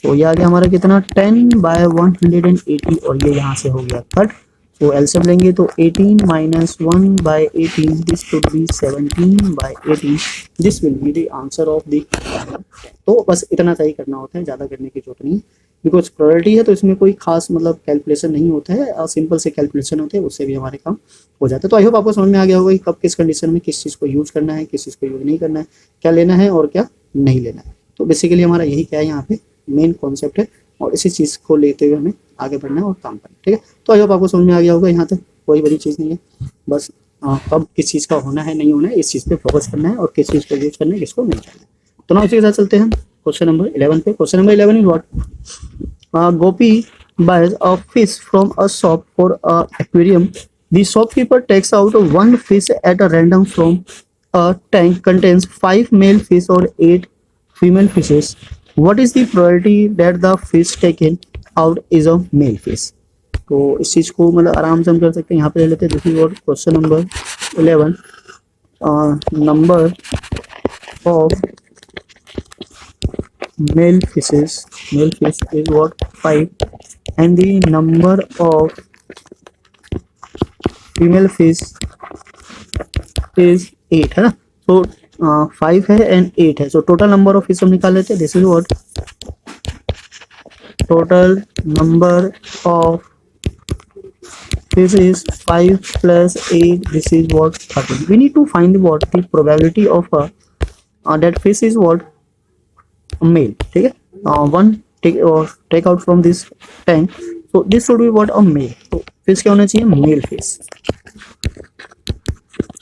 तो ये आ गया हमारा कितना 10/180 और ये यहाँ से हो गया कट। तो एलसीएम लेंगे तो 18 minus 1/18 this should B 17/18 this will be the answer of the. तो बस इतना सही करना होता है, ज़्यादा करने की जरूरत नहीं, बिकॉज प्रोबेबिलिटी है तो इसमें कोई खास मतलब कैलकुलेशन नहीं होता है और सिंपल से कैलकुलेशन होते हैं, उससे भी हमारे काम हो जाता है। तो आई होप आपको समझ में आ गया होगा कि कब किस कंडीशन में किस चीज़ को यूज करना है, किस चीज़ को यूज नहीं करना है, क्या लेना है और क्या नहीं लेना है। तो बेसिकली हमारा यही क्या है यहाँ पे मेन कॉन्सेप्ट है और इसी चीज़ को लेते हुए हमें आगे बढ़ना है और काम करना है, ठीक है। तो आई होप आपको समझ में आ गया होगा, यहाँ तक कोई बड़ी चीज़ नहीं है, बस कब किस चीज़ का होना है नहीं होना है इस चीज़ पे फोकस करना है और किस चीज़ को यूज करना है किसको नहीं करना है। तो ना उसी के साथ चलते हैं क्वेश्चन नंबर 11 पे। Question number 11 is what, Gopi buys a fish from a shop for a aquarium. The shopkeeper takes out one fish at a random from a tank contains 5 male fish or 8 female fishes. What is the probability that the fish taken out is a male fish? तो इस चीज़ को मतलब आराम से हम कर सकते हैं, यहाँ पे ले लेते हैं। This is what question number 11, number of male fishes, male fish is what 5 and the number of female fish is 8, है ना। तो 5 है एंड 8 है, so total number of fish हम निकाल लेते हैं। This is what total number of fish is 5 plus 8, this is what 13. We need to find what the probability of that fish is what male, ठीक है। One take out from this tank, so this should be what a male. तो fish क्या होना चाहिए, male fish.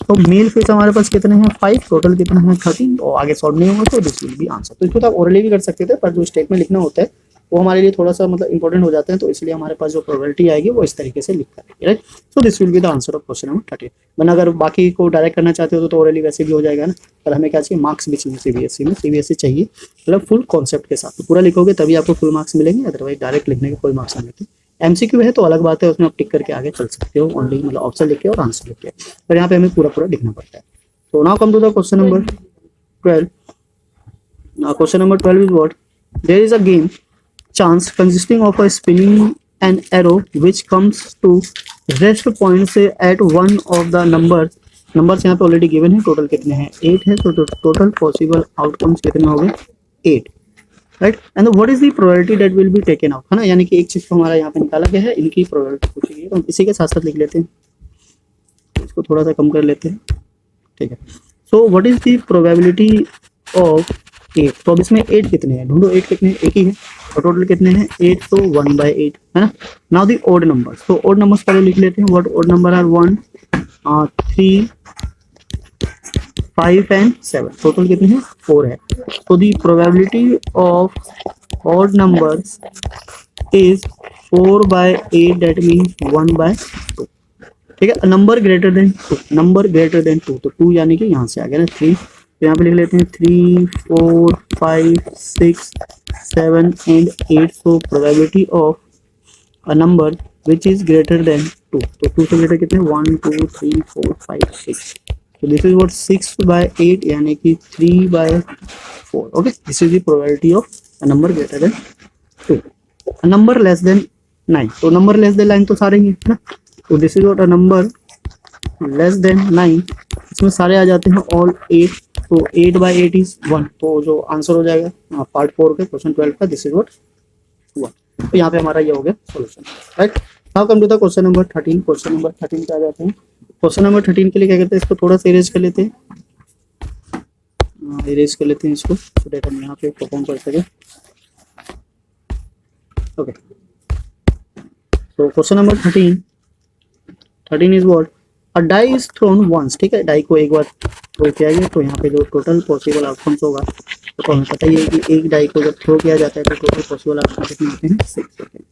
तो male fish हमारे पास कितने हैं 5, टोटल कितना है 13 और आगे सॉल्व नहीं होगा तो दिस विल बी आंसर। तो इसको तो आप ओरली भी कर सकते थे, पर जो स्टेटमेंट लिखना होता है वो हमारे लिए थोड़ा सा मतलब इंपॉर्टेंट हो जाता है, तो इसलिए हमारे पास जो प्रोबेबिलिटी आएगी वो इस तरीके से लिखता है, right. So this will be the answer of question number 13। वरना अगर बाकी को डायरेक्ट करना चाहते हो तो ओरली वैसे भी हो जाएगा ना, पर हमें क्या चाहिए, मार्क्स भी चाहिए सीबीएसई में। सीबीएसई चाहिए मतलब फुल कॉन्सेप्ट के साथ, तो पूरा लिखोगे तभी आपको फुल मार्क्स मिलेंगे, अदरवाइज डायरेक्ट लिखने के कोई मार्क्स नहीं मिलते। एमसीक्यू है तो अलग बात है, उसमें आप टिक करके आगे चल सकते हो, ओनली मतलब ऑप्शन लिख के और आंसर लिख के, पर यहाँ पे हमें पूरा पूरा लिखना पड़ता है। So now come to the question number 12. Now question number 12 is what? There is a game chance consisting of a spinning an arrow which comes to rest points at one of the numbers यहाँ पे already given है। Total कितने हैं 8 है, तो total possible outcomes कितने हो गए 8, right. And what is the probability that will be taken out, है ना, यानी कि एक चीज को हमारा यहाँ पे निकाला गया है, इनकी प्रोबेबिलिटी पूछी गई है। तो हम इसी के साथ साथ लिख लेते हैं, इसको थोड़ा सा कम कर लेते हैं, ठीक है। So what is the probability of 8, तो अब इसमें 8 कितने हैं ढूंढो, 8 कितने, एक ही है, और टोटल कितने हैं 8, तो 1/8 है ना। नाउ द ऑड नंबर्स, तो ऑड नंबर्स पहले लिख लेते हैं। What odd number are 1, 3, 5 and 7, total कितने हैं 4 है। तो the probability of odd numbers is 4/8, that means 1/2, ठीक है। Number greater than 2, number greater than 2, तो 2 यानी कि यहाँ से आ गया ना 3, तो यहाँ पे लिख लेते हैं 3, 4, 5, 6, 7 and 8। So probability of a number which is greater than 2, तो 2 से ग्रेटर कितने 1, 2, 3, 4, 5, 6, तो दिस इज व्हाट 6/8 यानी कि 3/4, okay. This is the probability of a number greater than 2। Number less than 9, तो नंबर लेस देन 9 तो सारे ही है ना, तो this is what a number less than 9, इसमें सारे आ जाते हैं ऑल 8, तो 8/8 इज 1, तो जो आंसर हो जाएगा पार्ट 4 के क्वेश्चन 12 का दिस इज व्हाट 1। तो यहाँ पे हमारा ये हो गया solution, right. Now come to the question number 13। Question number 13 पे आ जाते हैं। क्वेश्चन नंबर 13 के लिए क्या करते हैं, इसको थोड़ा सा इरेज कर लेते हैं, इरेज कर लेते हैं इसको, तो डेट हम यहाँ पे परफॉर्म कर सके, ओके। तो question number 13 is what, a die is thrown once, ठीक है, डाई को एक बार थ्रो किया गया, तो यहाँ पे जो टोटल पॉसिबल आउटकम्स होगा, तो हमें पता ही है कि एक डाई को जब थ्रो किया जाता है तो टोटल पॉसिबल आउटकम कितने होते हैं 6 होते हैं,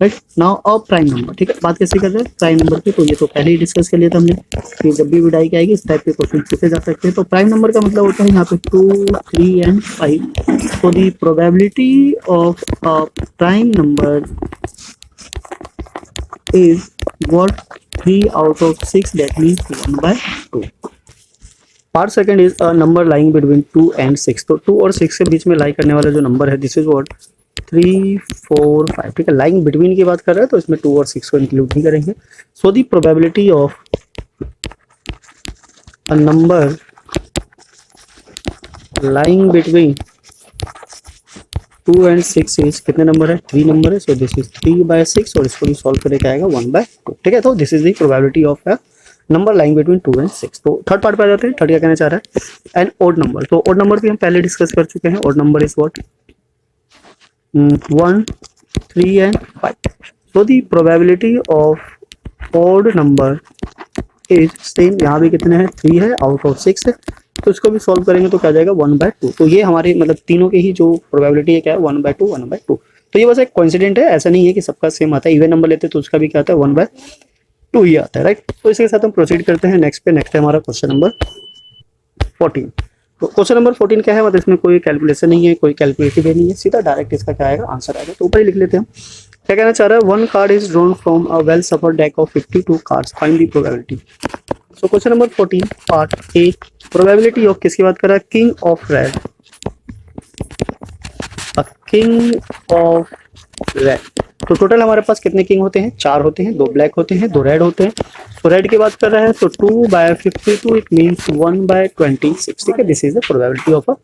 राइट। नाउ अ प्राइम नंबर, ठीक है, बात कैसे कर रहे हैं प्राइम नंबर की, तो ये तो पहले ही डिस्कस कर लिया था हमने कि जब भी विडाई की आएगी इस टाइप के क्वेश्चन पूछे जा सकते हैं। तो प्राइम नंबर का मतलब होता है यहाँ पे 2, 3 एंड 5। तो the probability of a prime number is what 3 out of 6, that means 1/2। Part second is a number lying between 2 and 6। तो 2 और 6 के बीच में लाई करने वाला जो नंबर है दिस इज व्हाट 3, 4, 5, ठीक है। लाइंग बिटवीन की बात कर रहे हैं तो इसमें 2 और 6 को इंक्लूड नहीं करेंगे। So the probability of a number lying between 2 and 6 is कितने नंबर है 3 नंबर है। सो दिस इज 3/6 और इसको भी सॉल्व करके आएगा 1/2, ठीक है। तो this is the probability of a number lying between 2 and 6। तो थर्ड पार्ट पे आ जाते हैं। थर्ड क्या कहना चाह रहा है एन ओड नंबर। तो ओड नंबर भी हम पहले डिस्कस कर चुके हैं। Odd number is what 1, 3 and 5। so the probability of odd number is same। यहाँ भी कितने हैं 3 है आउट ऑफ 6 है। तो इसको भी सॉल्व करेंगे तो क्या जाएगा 1/2। तो ये हमारे मतलब तीनों के ही जो प्रोबेबिलिटी है क्या है 1/2 1/2। तो ये बस एक कोइंसिडेंट है, ऐसा नहीं है कि सबका सेम आता है। इवन नंबर लेते तो उसका भी क्या आता है 1/2 ही आता है, राइट। तो इसके साथ हम प्रोसीड करते हैं नेक्स्ट पे। नेक्स्ट है हमारा क्वेश्चन नंबर 14। तो क्वेश्चन नंबर 14 क्या है, मतलब इसमें कोई कैलकुलेशन नहीं है, कोई कैलकुलेटिव नहीं है, सीधा डायरेक्ट इसका क्या आएगा आंसर आएगा। तो ऊपर ही लिख लेते हैं हम। क्या कहना चाह रहा है, one card is drawn from a well suffered deck of 52 cards, find the probability. So question number 14 part A, probability of किसकी बात कर रहा है, king of red. King of red, तो टोटल हमारे पास कितने किंग होते हैं, 4 होते हैं, 2 ब्लैक होते हैं, 2 रेड होते हैं। तो रेड की बात कर रहा है तो 2/52 इट मींस 1/26, ठीक है। This is the probability of a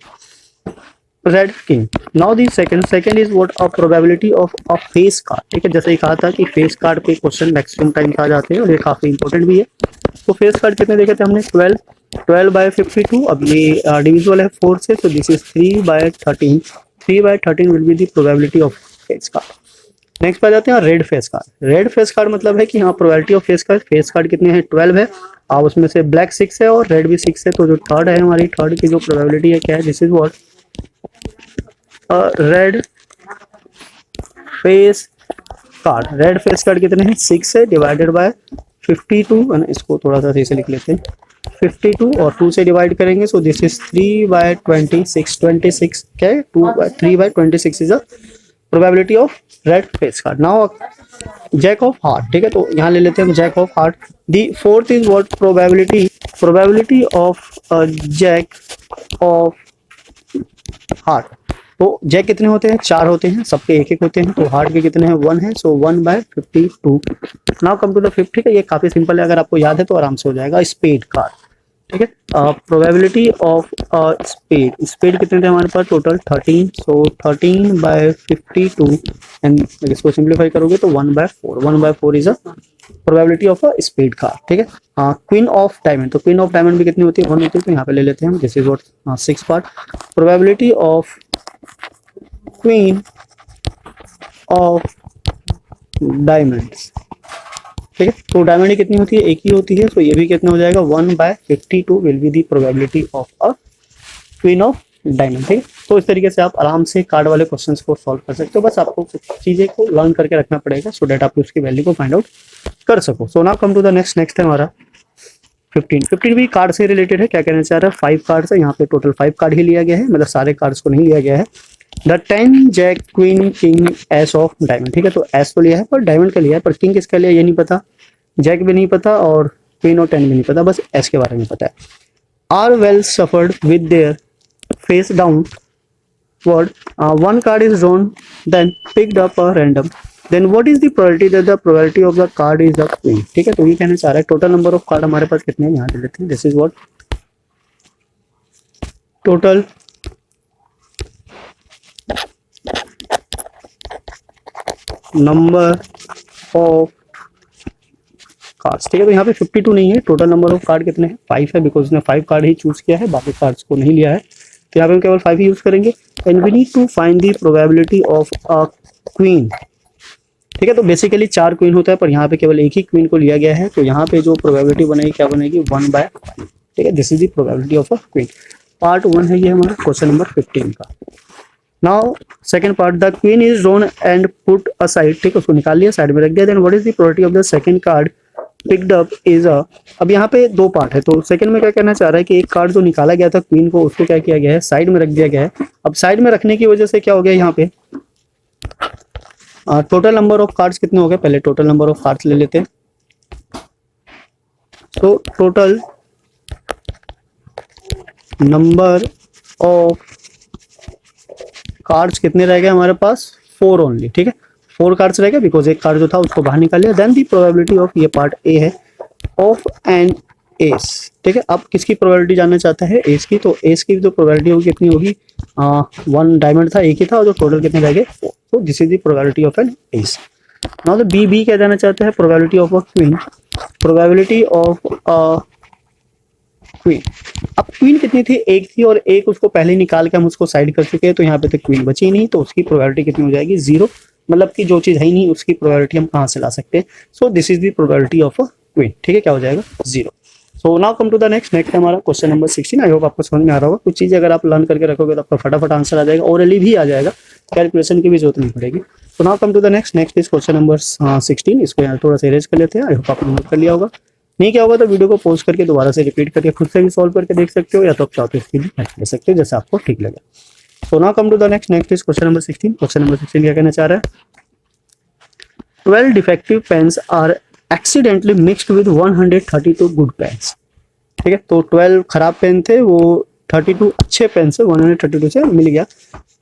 red king. Now the second is what a probability of a face card, ठीक है। जैसे ही कहा था कि फेस कार्ड पे क्वेश्चन मैक्सिमम टाइम आ जाते हैं और ये काफी इंपॉर्टेंट भी है। तो फेस कार्ड कितने देखे थे हमने 12/52। अब ये डिविजिबल है 4 से, तो this is 3/13। 3/13 will be the probability of face card. Next पे जाते हैं red face card. Red face card मतलब है कि हाँ प्रोबेबिलिटी ऑफ फेस कार्ड कितने हैं 12 है। अब उसमें से ब्लैक 6 है और रेड भी 6 है। तो जो थर्ड है हमारी थर्ड की जो प्रोबेबिलिटी है क्या है, this is what red face card. Red face card कितने हैं 6 है डिवाइडेड बाय 52 है ना। इसको थोड़ा सा ऐसे लिख लेते हैं 52 और 2 से डिवाइड करेंगे। सो दिस इज 3/26। 26 क्या है 3/26 is a probability of red face card. Now jack of heart, ठीक है। तो यहाँ ले लेते हैं हम jack of heart. The fourth is what probability of jack of heart. तो जैक कितने होते हैं 4 होते हैं, सबके एक एक होते हैं। तो हार्ट के कितने हैं 1 है। So 1/52। Now come to the fifth, ठीक है। ये काफी सिंपल है, अगर आपको याद है तो आराम से हो जाएगा। स्पेड कार्ड, ठीक है। प्रोबेबिलिटी ऑफ स्पेड कितने थे हमारे पास टोटल 13। सो 13/52 एंड इसको सिंप्लीफाई करोगे तो 1/4। 1/4 is a probability of a spade card, ठीक है। क्वीन ऑफ डायमंड, तो क्वीन ऑफ डायमंड भी कितनी होती है 1 होती है। तो यहाँ पे ले लेते हैं हम, this is what 6 part. Probability of queen of diamonds, ठीक है। तो डायमंड कितनी होती है एक ही होती है। तो ये भी कितना हो जाएगा 1/52 will be the probability of a queen of diamond, ठीक है। तो इस तरीके से आप आराम से कार्ड वाले क्वेश्चंस को सॉल्व कर सकते हो। बस आपको कुछ चीजें को लर्न करके रखना पड़ेगा सो डेट आप उसकी वैल्यू को फाइंड आउट कर सको। So now come to the next है हमारा 15 भी कार्ड से रिलेटेड है। क्या कहना चाह रहा है 5 कार्ड्स है यहाँ पे, टोटल 5 कार्ड ही लिया गया है, मतलब सारे कार्ड्स को नहीं लिया गया है। The 10 jack queen king ace of diamond, ठीक है। तो एस तो लिया है पर डायमंड का लिया है, पर किंग किसका लिया ये नहीं पता, जैक भी नहीं पता और क्वीन और 10 भी नहीं पता, बस एस के बारे में पता है। Are well shuffled with their face downward, one card is drawn then picked up a random, then what is the probability that the probability of the card is a queen, ठीक है। तो ये कहना चाह रहा है total number of card हमारे पास कितने हैं यहाँ ले लेते हैं। This is what total number of cards, ठीक है। तो यहाँ पे 52 नहीं है, टोटल नंबर ऑफ कार्ड कितने हैं 5 है, बिकॉज उसने 5 कार्ड ही चूज किया है, बाकी कार्ड्स को नहीं लिया है। तो यहाँ पे हम केवल 5 ही यूज करेंगे। And we need to find the probability of a queen, ठीक है। तो बेसिकली 4 क्वीन होता है पर यहाँ पे केवल एक ही क्वीन को लिया गया है। तो यहाँ पे जो प्रोबेबिलिटी बनेगी क्या बनेगी 1/5, ठीक है। This is the probability of a queen. Part 1 है ये हमारा क्वेश्चन नंबर 15 का। Now second part, the queen is drawn and put aside, ठीक है, उसको निकाल लिया, साइड में रख दिया। Then what is the probability of the second card picked up is a, अब यहाँ पे दो पार्ट है, तो सेकंड में क्या कहना चाह रहा है कि एक कार्ड जो निकाला गया था क्वीन को, उसको क्या किया गया है, साइड में रख दिया गया है। अब साइड में रखने की वजह से क्या हो गया यहाँ पे, टोटल नंबर ऑफ कार्ड्स कितने हो गए, पहले टोटल नंबर ऑफ कार्ड्स ले लेते हैं। तो टोटल नंबर ऑफ कार्ड्स कितने रह गए हमारे पास, 4 ओनली, ठीक है, 4 कार्ड्स रह गए, बिकॉज एक कार्ड जो था उसको बाहर निकाल लिया। देन दी प्रोबेबिलिटी ऑफ, ये पार्ट ए है, ऑफ एन एस, ठीक है। अब किसकी प्रोबेबिलिटी जानना चाहता है, एस की, तो एस की जो प्रोबेबिलिटी होगी कितनी होगी, 1 डायमंड था, एक ही था, और जो टोटल कितने रह गए, 4, तो this is the probability of an ace. Now the B क्या जाना चाहते हैं, probability of a queen, probability of a queen. अब क्वीन कितनी थी, एक थी, और एक उसको पहले निकाल के हम उसको साइड कर चुके हैं, तो यहाँ पे तो क्वीन बची नहीं, तो उसकी प्रोबेबिलिटी कितनी हो जाएगी, 0, मतलब कि जो चीज है ही नहीं उसकी प्रोबेबिलिटी हम कहाँ से ला सकते हैं। So this is the probability of a queen, ठीक है, क्या हो जाएगा, 0। So now come to the next हमारा क्वेश्चन नंबर 16। आई होप आपको समझ में आ रहा होगा, कुछ चीजें अगर आप लर्न करके रखोगे तो आपका फटाफट आंसर आ जाएगा, ओरली भी आ जाएगा, कैलकुलेशन की भी जरूरत नहीं पड़ेगी। तो now come to the next is question number 16। इसको यहाँ थोड़ा सा इरेज कर लेते हैं, आई होप आपने नोट कर लिया होगा। नहीं क्या होगा तो वीडियो को पॉज करके दोबारा से रिपीट करके खुद से भी सॉल्व करके देख सकते हो, या तो आप चाहो तो इसकी भी हेल्प ले सकते हो, जैसे आपको ठीक लगे। So now come to the next is question number 16। Question number 16 क्या कहना चाह रहा है, 12 defective pens are accidentally mixed with 132 good pens, ठीक है। तो 12 खराब पेन थे, वो 32 अच्छे पेन से 132 से मिल गया।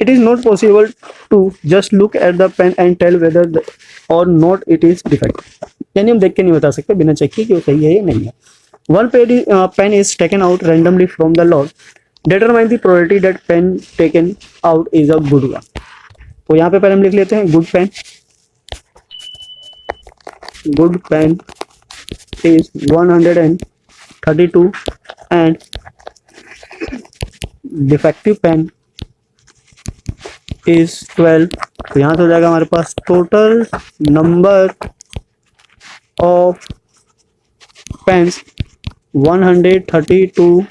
It is not possible to just look at the pen and tell whether और नॉट इट इज डिफेक्टिव, यानी हम देख के नहीं बता सकते बिना चेक किए कि वो सही है या नहीं है। One pen is taken out randomly from the lot, determine the probability that pen taken out is a good one. तो यहाँ पे पहले हम लिख लेते हैं good pen is 132 and defective pen is 12। तो यहाँ से हो जाएगा हमारे पास total number of pens 132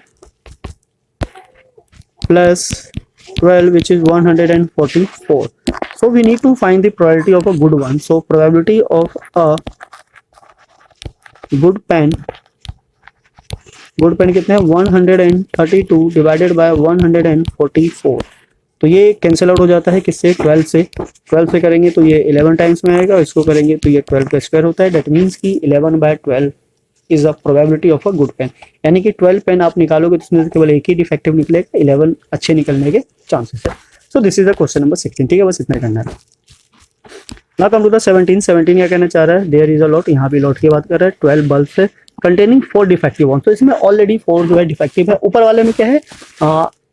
plus 12 which is 144. So we need to find the probability of a good one. So probability of a good pen कितने हैं, 132 divided by 144। तो ये कैंसिल आउट हो जाता है किससे, 12 से। 12 से करेंगे तो ये 11 टाइम्स में आएगा, इसको करेंगे तो ये 12 का स्क्वायर होता है। दैट मीन्स कि 11/12 is the probability of a good pen, यानी कि 12 पेन आप निकालोगे तो उसमें केवल एक ही डिफेक्टिव निकलेगा, 11 अच्छे निकलने के चांसेस है। So this is the question number 16, ठीक है, बस इतना करना है। नाउ कम टू द 17 क्या कहना चाह रहा है, देयर इज अ लॉट, यहाँ भी लॉट की बात कर रहा है, 12 बल्ब से कंटेनिंग 4 डिफेक्टिव वन। तो इसमें ऑलरेडी 4 जो है डिफेक्टिव है, ऊपर वाले में क्या है,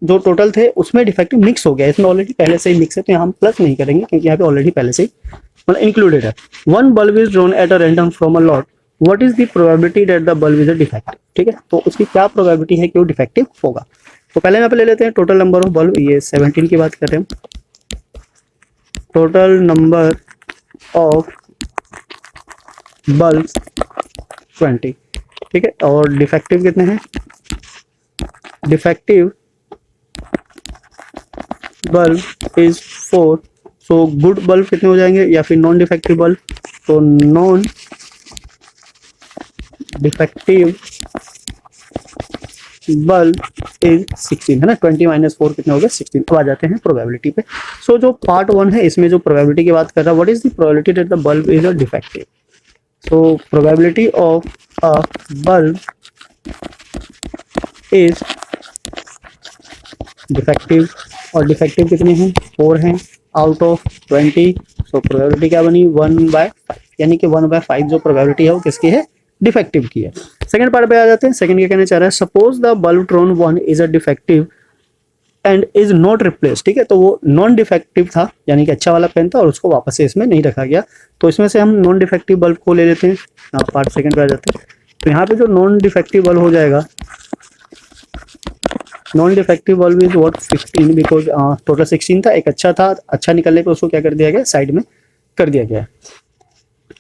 जो टोटल थे उसमें डिफेक्टिव मिक्स हो गया, इसमें ऑलरेडी पहले से ही मिक्स है, तो यहाँ हम प्लस नहीं करेंगे क्योंकि यहाँ पे ऑलरेडी पहले से ही मतलब इंक्लूडेड है। One bulb is drawn eight a random from a lot, what is the probability that the bulb is a defective, ठीक है, तो उसकी क्या प्रोबेबिलिटी है कि वो डिफेक्टिव होगा। तो पहले यहाँ पे ले लेते हैं टोटल नंबर ऑफ बल्ब, ये 17 की बात कर रहे हैं, टोटल नंबर ऑफ बल्ब 20, ठीक है, और डिफेक्टिव कितने हैं, defective bulb is 4। So good bulb कितने हो जाएंगे, या फिर नॉन डिफेक्टिव बल्ब, तो नॉन डिफेक्टिव बल्ब इज 16, है ना, 20 - 4 कितने हो गए, 16। अब आ जाते हैं प्रोबेबिलिटी पे। सो जो पार्ट 1 है इसमें जो प्रोबेबिलिटी की बात कर रहा है, what is the probability that the bulb is a defective. So probability of a bulb is defective, और डिफेक्टिव कितने हैं, 4 हैं आउट ऑफ 20। सो प्रोबेबिलिटी क्या बनी, 1/5, यानी कि 1/5 जो प्रोबेबिलिटी है वो किसकी है, डिफेक्टिव की है। सेकंड पार्ट पे आ जाते हैं। सेकंड क्या कहना चाह रहा है, suppose the bulb drawn 1 is a defective and is not replace, ठीक है, तो वो नॉन डिफेक्टिव था, यानी कि अच्छा वाला पेन था और उसको वापस से इसमें नहीं रखा गया। तो इसमें से हम नॉन डिफेक्टिव बल्ब को ले लेते हैं, पार्ट सेकंड पे आ जाते हैं। तो यहाँ पे जो नॉन डिफेक्टिव बल्ब हो जाएगा, non defective bulb is what, 15, because total 16 था, एक अच्छा था, अच्छा निकलने पे उसको क्या कर दिया गया, साइड में कर दिया गया।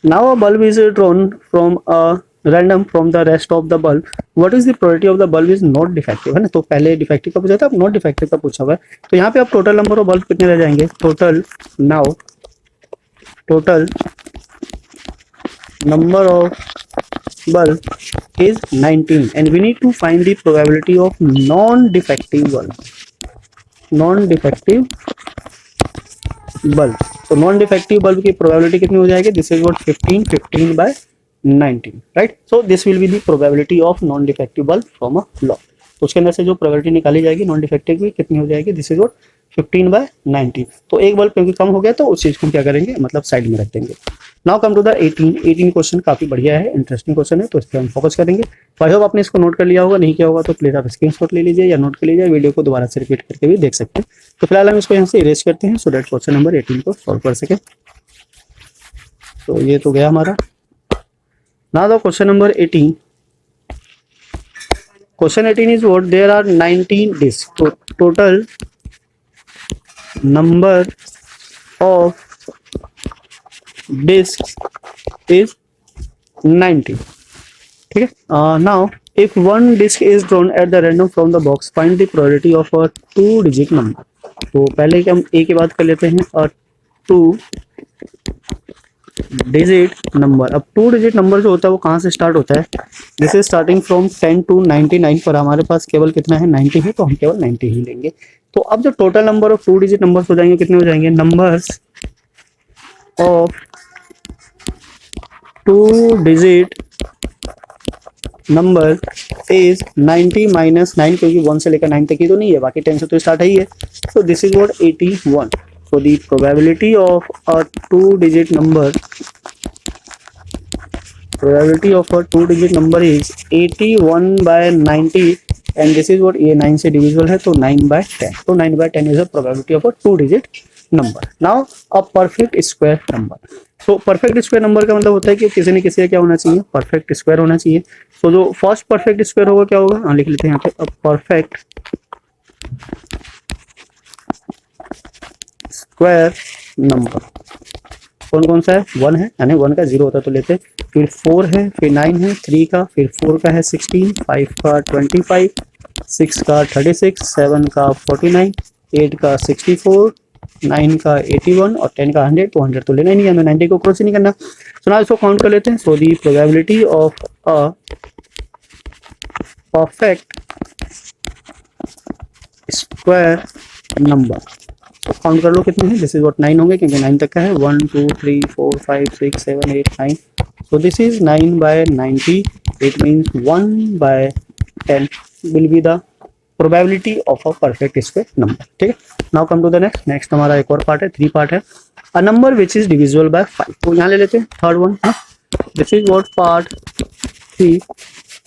Now a bulb is drawn from a random from the rest of the bulb, what is the probability of the bulb is not defective, है ना। तो पहले डिफेक्टिव का पूछा था, अब नॉट डिफेक्टिव का पूछा हुआ है। तो यहाँ पे आप टोटल नंबर ऑफ बल्ब कितने रह जाएंगे, total now total number of bulb is 19 and we need to find the probability of non-defective bulb, non-defective bulb। तो नॉन डिफेक्टिव बल्ब की प्रोबेबिलिटी कितनी हो जाएगी, this is what 15 15 by 19, right. So this will be the probability of non defective bulb from a lot. तो उसके अंदर से जो प्रोबेबिलिटी निकाली जाएगी नॉन डिफेक्टिव की कितनी हो जाएगी, दिस इज व्हाट 15 बाय 19। तो एक बल्ब क्योंकि कम हो गया तो उस चीज को हम क्या करेंगे, मतलब साइड में रख देंगे। Now come to the 18 question, काफी बढ़िया है, इंटरेस्टिंग क्वेश्चन है, तो इस पर हम फोकस करेंगे। आई होप आपने इसको नोट कर लिया होगा, नहीं किया होगा तो प्लीज आप स्क्रीनशॉट ले लीजिए या नोट कर लीजिए, वीडियो को दोबारा से रिपीट करके भी देख सकते हैं। तो फिलहाल हम इसको यहाँ से इरेज करते हैं सो दैट क्वेश्चन नंबर 18 को सॉल्व कर सके। तो ये तो गया हमारा। Now the question number 18, question 18 is what, there are 19 disc, तो total number of disc is 90, ठीक है। Now if one disc is drawn at the random from the box, find the probability of a 2 digit number. तो पहले कि हम ए की बात कर लेते हैं, और 2 डिजिट नंबर। अब 2 डिजिट नंबर जो होता है वो कहाँ से स्टार्ट होता है, this is starting from 10 to 99, पर हमारे पास केवल कितना है 90 है, तो हम केवल 90 ही लेंगे। तो अब जो total number of 2 digit numbers हो जाएंगे कितने हो जाएंगे, numbers of 2 digit number is 90 minus 9, क्योंकि 1 से लेकर 9 तक ही तो नहीं है, बाकी 10 से तो स्टार्ट है ही है। So this is what 81। So the probability of a 2-digit number, probability of a 2-digit number is 81 by 90 and this is what, ये 9 से divisible है तो 9 by 10, तो 9 by 10 is the probability of a 2-digit number। Now a perfect square number, so perfect square number का मतलब होता है कि किसी न किसी का क्या होना चाहिए, perfect square होना चाहिए। so जो first perfect square होगा क्या होगा, हाँ लिख लेते हैं यहाँ पे, a perfect स्क्वायर नंबर कौन कौन सा है, 1 है, यानी 1 का 0 होता तो लेते, फिर 4 है, फिर 9 है, 3 का, फिर 4 का है 16, 5 का 25, 6 का 36, 7 का 49, 8 का 64, 9 का 81 और 10 का 100, तो 100 तो लेना ही नहीं है, हमें 90 को क्रॉस ही नहीं करना। सो नाउ इसको काउंट कर लेते हैं। So the probability of a perfect square number, तो काउंट कर लो कितने हैं, दिस इज व्हाट 9 होंगे क्योंकि 9 तक का है, 1 2 3 4 5 6 7 8 9, so this is 9 by 90, it means 1 by 10 will be the probability of a perfect square number, ठीक है। Now come to the next हमारा एक और पार्ट है, 3 पार्ट है, a number which is divisible by 5। तो यहाँ ले लेते हैं third one, this is what part 3,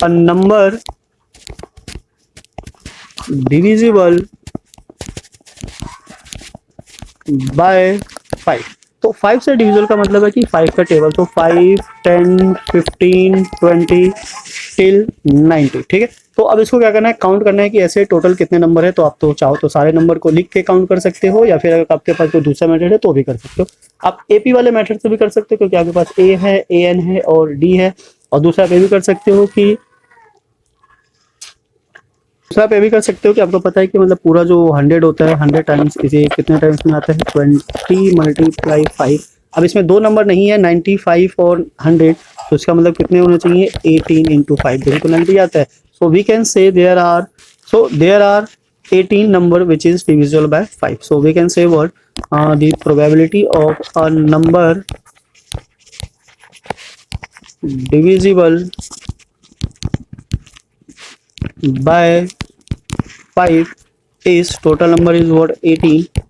a number divisible by 5। तो 5 से डिविजिबल का मतलब है कि 5 का टेबल, तो 5 10 15 20 टिल 90, ठीक है। तो अब इसको क्या करना है, काउंट करना है कि ऐसे टोटल कितने नंबर है। तो आप तो चाहो तो सारे नंबर को लिख के काउंट कर सकते हो, या फिर अगर आपके पास कोई दूसरा मेथड है तो भी कर सकते हो। आप एपी वाले मेथड से भी कर सकते हो क्योंकि आपके पास ए है, ए एन है और डी है, और दूसरा पे भी कर सकते हो कि आप ये भी कर सकते हो कि आपको पता है कि मतलब पूरा जो 100 होता है 100 टाइम्स, इसे कितने टाइम्स में आता है 20 मल्टीप्लाई 5। अब इसमें 2 नंबर नहीं है 95 और 100, तो इसका मतलब कितने होने चाहिए 18 इंटू 5, देखो तो 90 आता है। So we can say there are 18 number which is divisible by 5। So we can say what, the probability of a number divisible by 5 is total number is what 18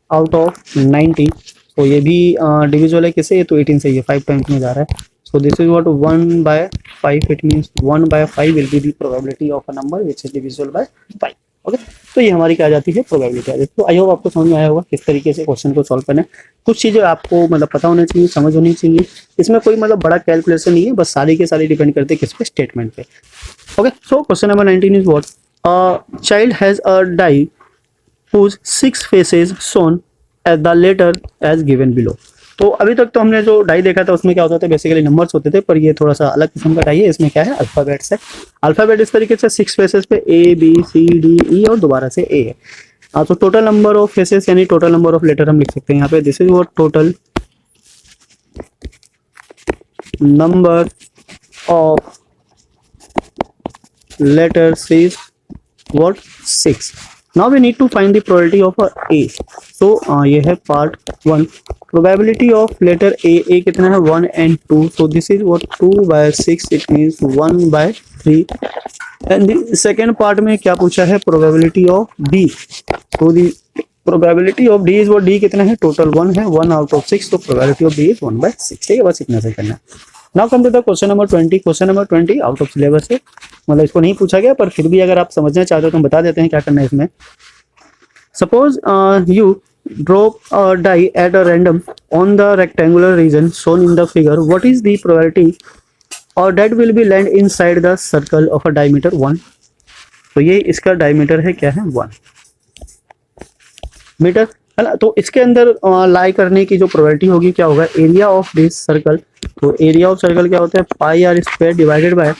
out of 90। तो ये भी divisible है किसे, तो 18 से, ये 5 times में जा रहा है। So this is what 1 by 5, it means 1 by 5 will be the probability of a number which is divisible by 5। Okay, तो ये हमारी क्या आ जाती है, प्रोबेबिलिटी आ जाती है। तो आई होप आपको समझ में आया होगा किस तरीके से क्वेश्चन को सॉल्व करना है। कुछ चीज़ें आपको मतलब पता होना चाहिए, समझ होनी चाहिए, इसमें कोई मतलब बड़ा कैलकुलेशन नहीं है, बस सारी के सारी डिपेंड करते हैं किस पे, स्टेटमेंट पे। Okay, so question number 19 is what? A child has a die whose 6 faces shown as the letter as given below। तो अभी तक तो हमने जो डाई देखा था उसमें क्या होता था, बेसिकली नंबर्स होते थे, पर ये थोड़ा सा अलग किस्म का डाई है। इसमें क्या है, अल्फाबेट्स है। अल्फाबेट इस तरीके से 6 फेसेस पे ABCDE और दोबारा से A है। तो टोटल नंबर ऑफ फेसेस यानी टोटल नंबर ऑफ लेटर हम लिख सकते हैं यहाँ पे, this is what total number of letters is what 6. Now we need to find the probability of a so ये है part 1, probability of letter A कितना है 1 and 2, so this is what 2/6, it means 1/3. and the second part में क्या पूछा है, probability of D, so the probability of D is what D कितना है, total 1 है, 1 out of 6, तो probability of D is 1/6, ठीक है, बस इतना से करना है। Now come to the question number 20। Question number 20 out of syllabus है, मतलब इसको नहीं पूछा गया, पर फिर भी अगर आप समझना चाहते हो तो हम बता देते हैं क्या करना है इसमें। Suppose you drop a die at a random on the rectangular region shown in the figure, what is the probability और that will be land inside the circle of a diameter 1। तो ये इसका डायमीटर है, क्या है 1 metre, है ना। तो इसके अंदर लाई करने की जो प्रोबेबिलिटी होगी क्या होगा, एरिया ऑफ दिस सर्कल, तो एरिया ऑफ सर्कल क्या होता है pi r square divided by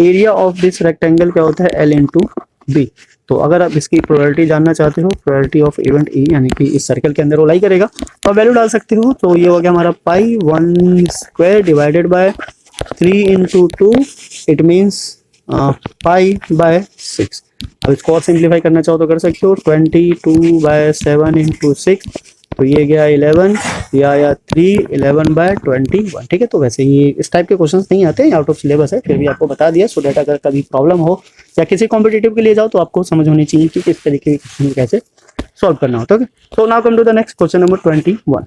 area of this rectangle क्या होता है L इंटू बी। तो अगर आप इसकी प्रोबेबिलिटी जानना चाहते हो, प्रोबेबिलिटी ऑफ इवेंट E यानी कि इस सर्कल के अंदर वो लाई करेगा, तो आप वैल्यू डाल सकते हो। तो ये हो गया हमारा pi 1 square divided by 3 into 2, it means पाई/6। अब इसको और सिंप्लीफाई करना चाहो तो कर सकते हो, 22/7 इंटू 6, तो ये गया 11, या 3 11/21, ठीक है। तो वैसे ये इस टाइप के क्वेश्चंस नहीं आते हैं, आउट ऑफ सिलेबस है, फिर भी आपको बता दिया, सो दैट अगर कभी प्रॉब्लम हो या किसी कॉम्पिटिटिव के लिए जाओ तो आपको समझ होनी चाहिए कि किस तरीके के क्वेश्चन कैसे सॉल्व करना होता है। So now come to the next question number 21।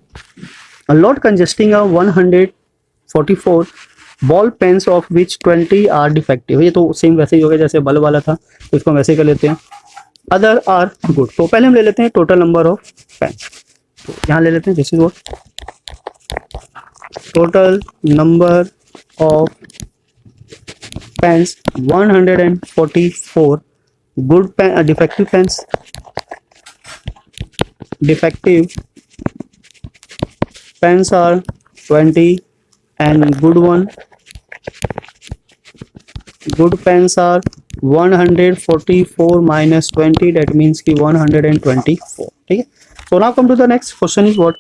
A lot containing a 144 ball pens of which 20 are defective. ये तो सेम वैसे ही हो गया जैसे बल्ब वाला था, तो इसको वैसे ही कर लेते हैं। अदर आर गुड, तो पहले हम ले लेते हैं टोटल नंबर ऑफ पेन्स, तो यहाँ ले लेते हैं this is what total number of pens 144 good pen, defective pens, defective pens are 20 and good pens are 144 minus 20, that means कि 124, ठीक है। So now come to the next question is what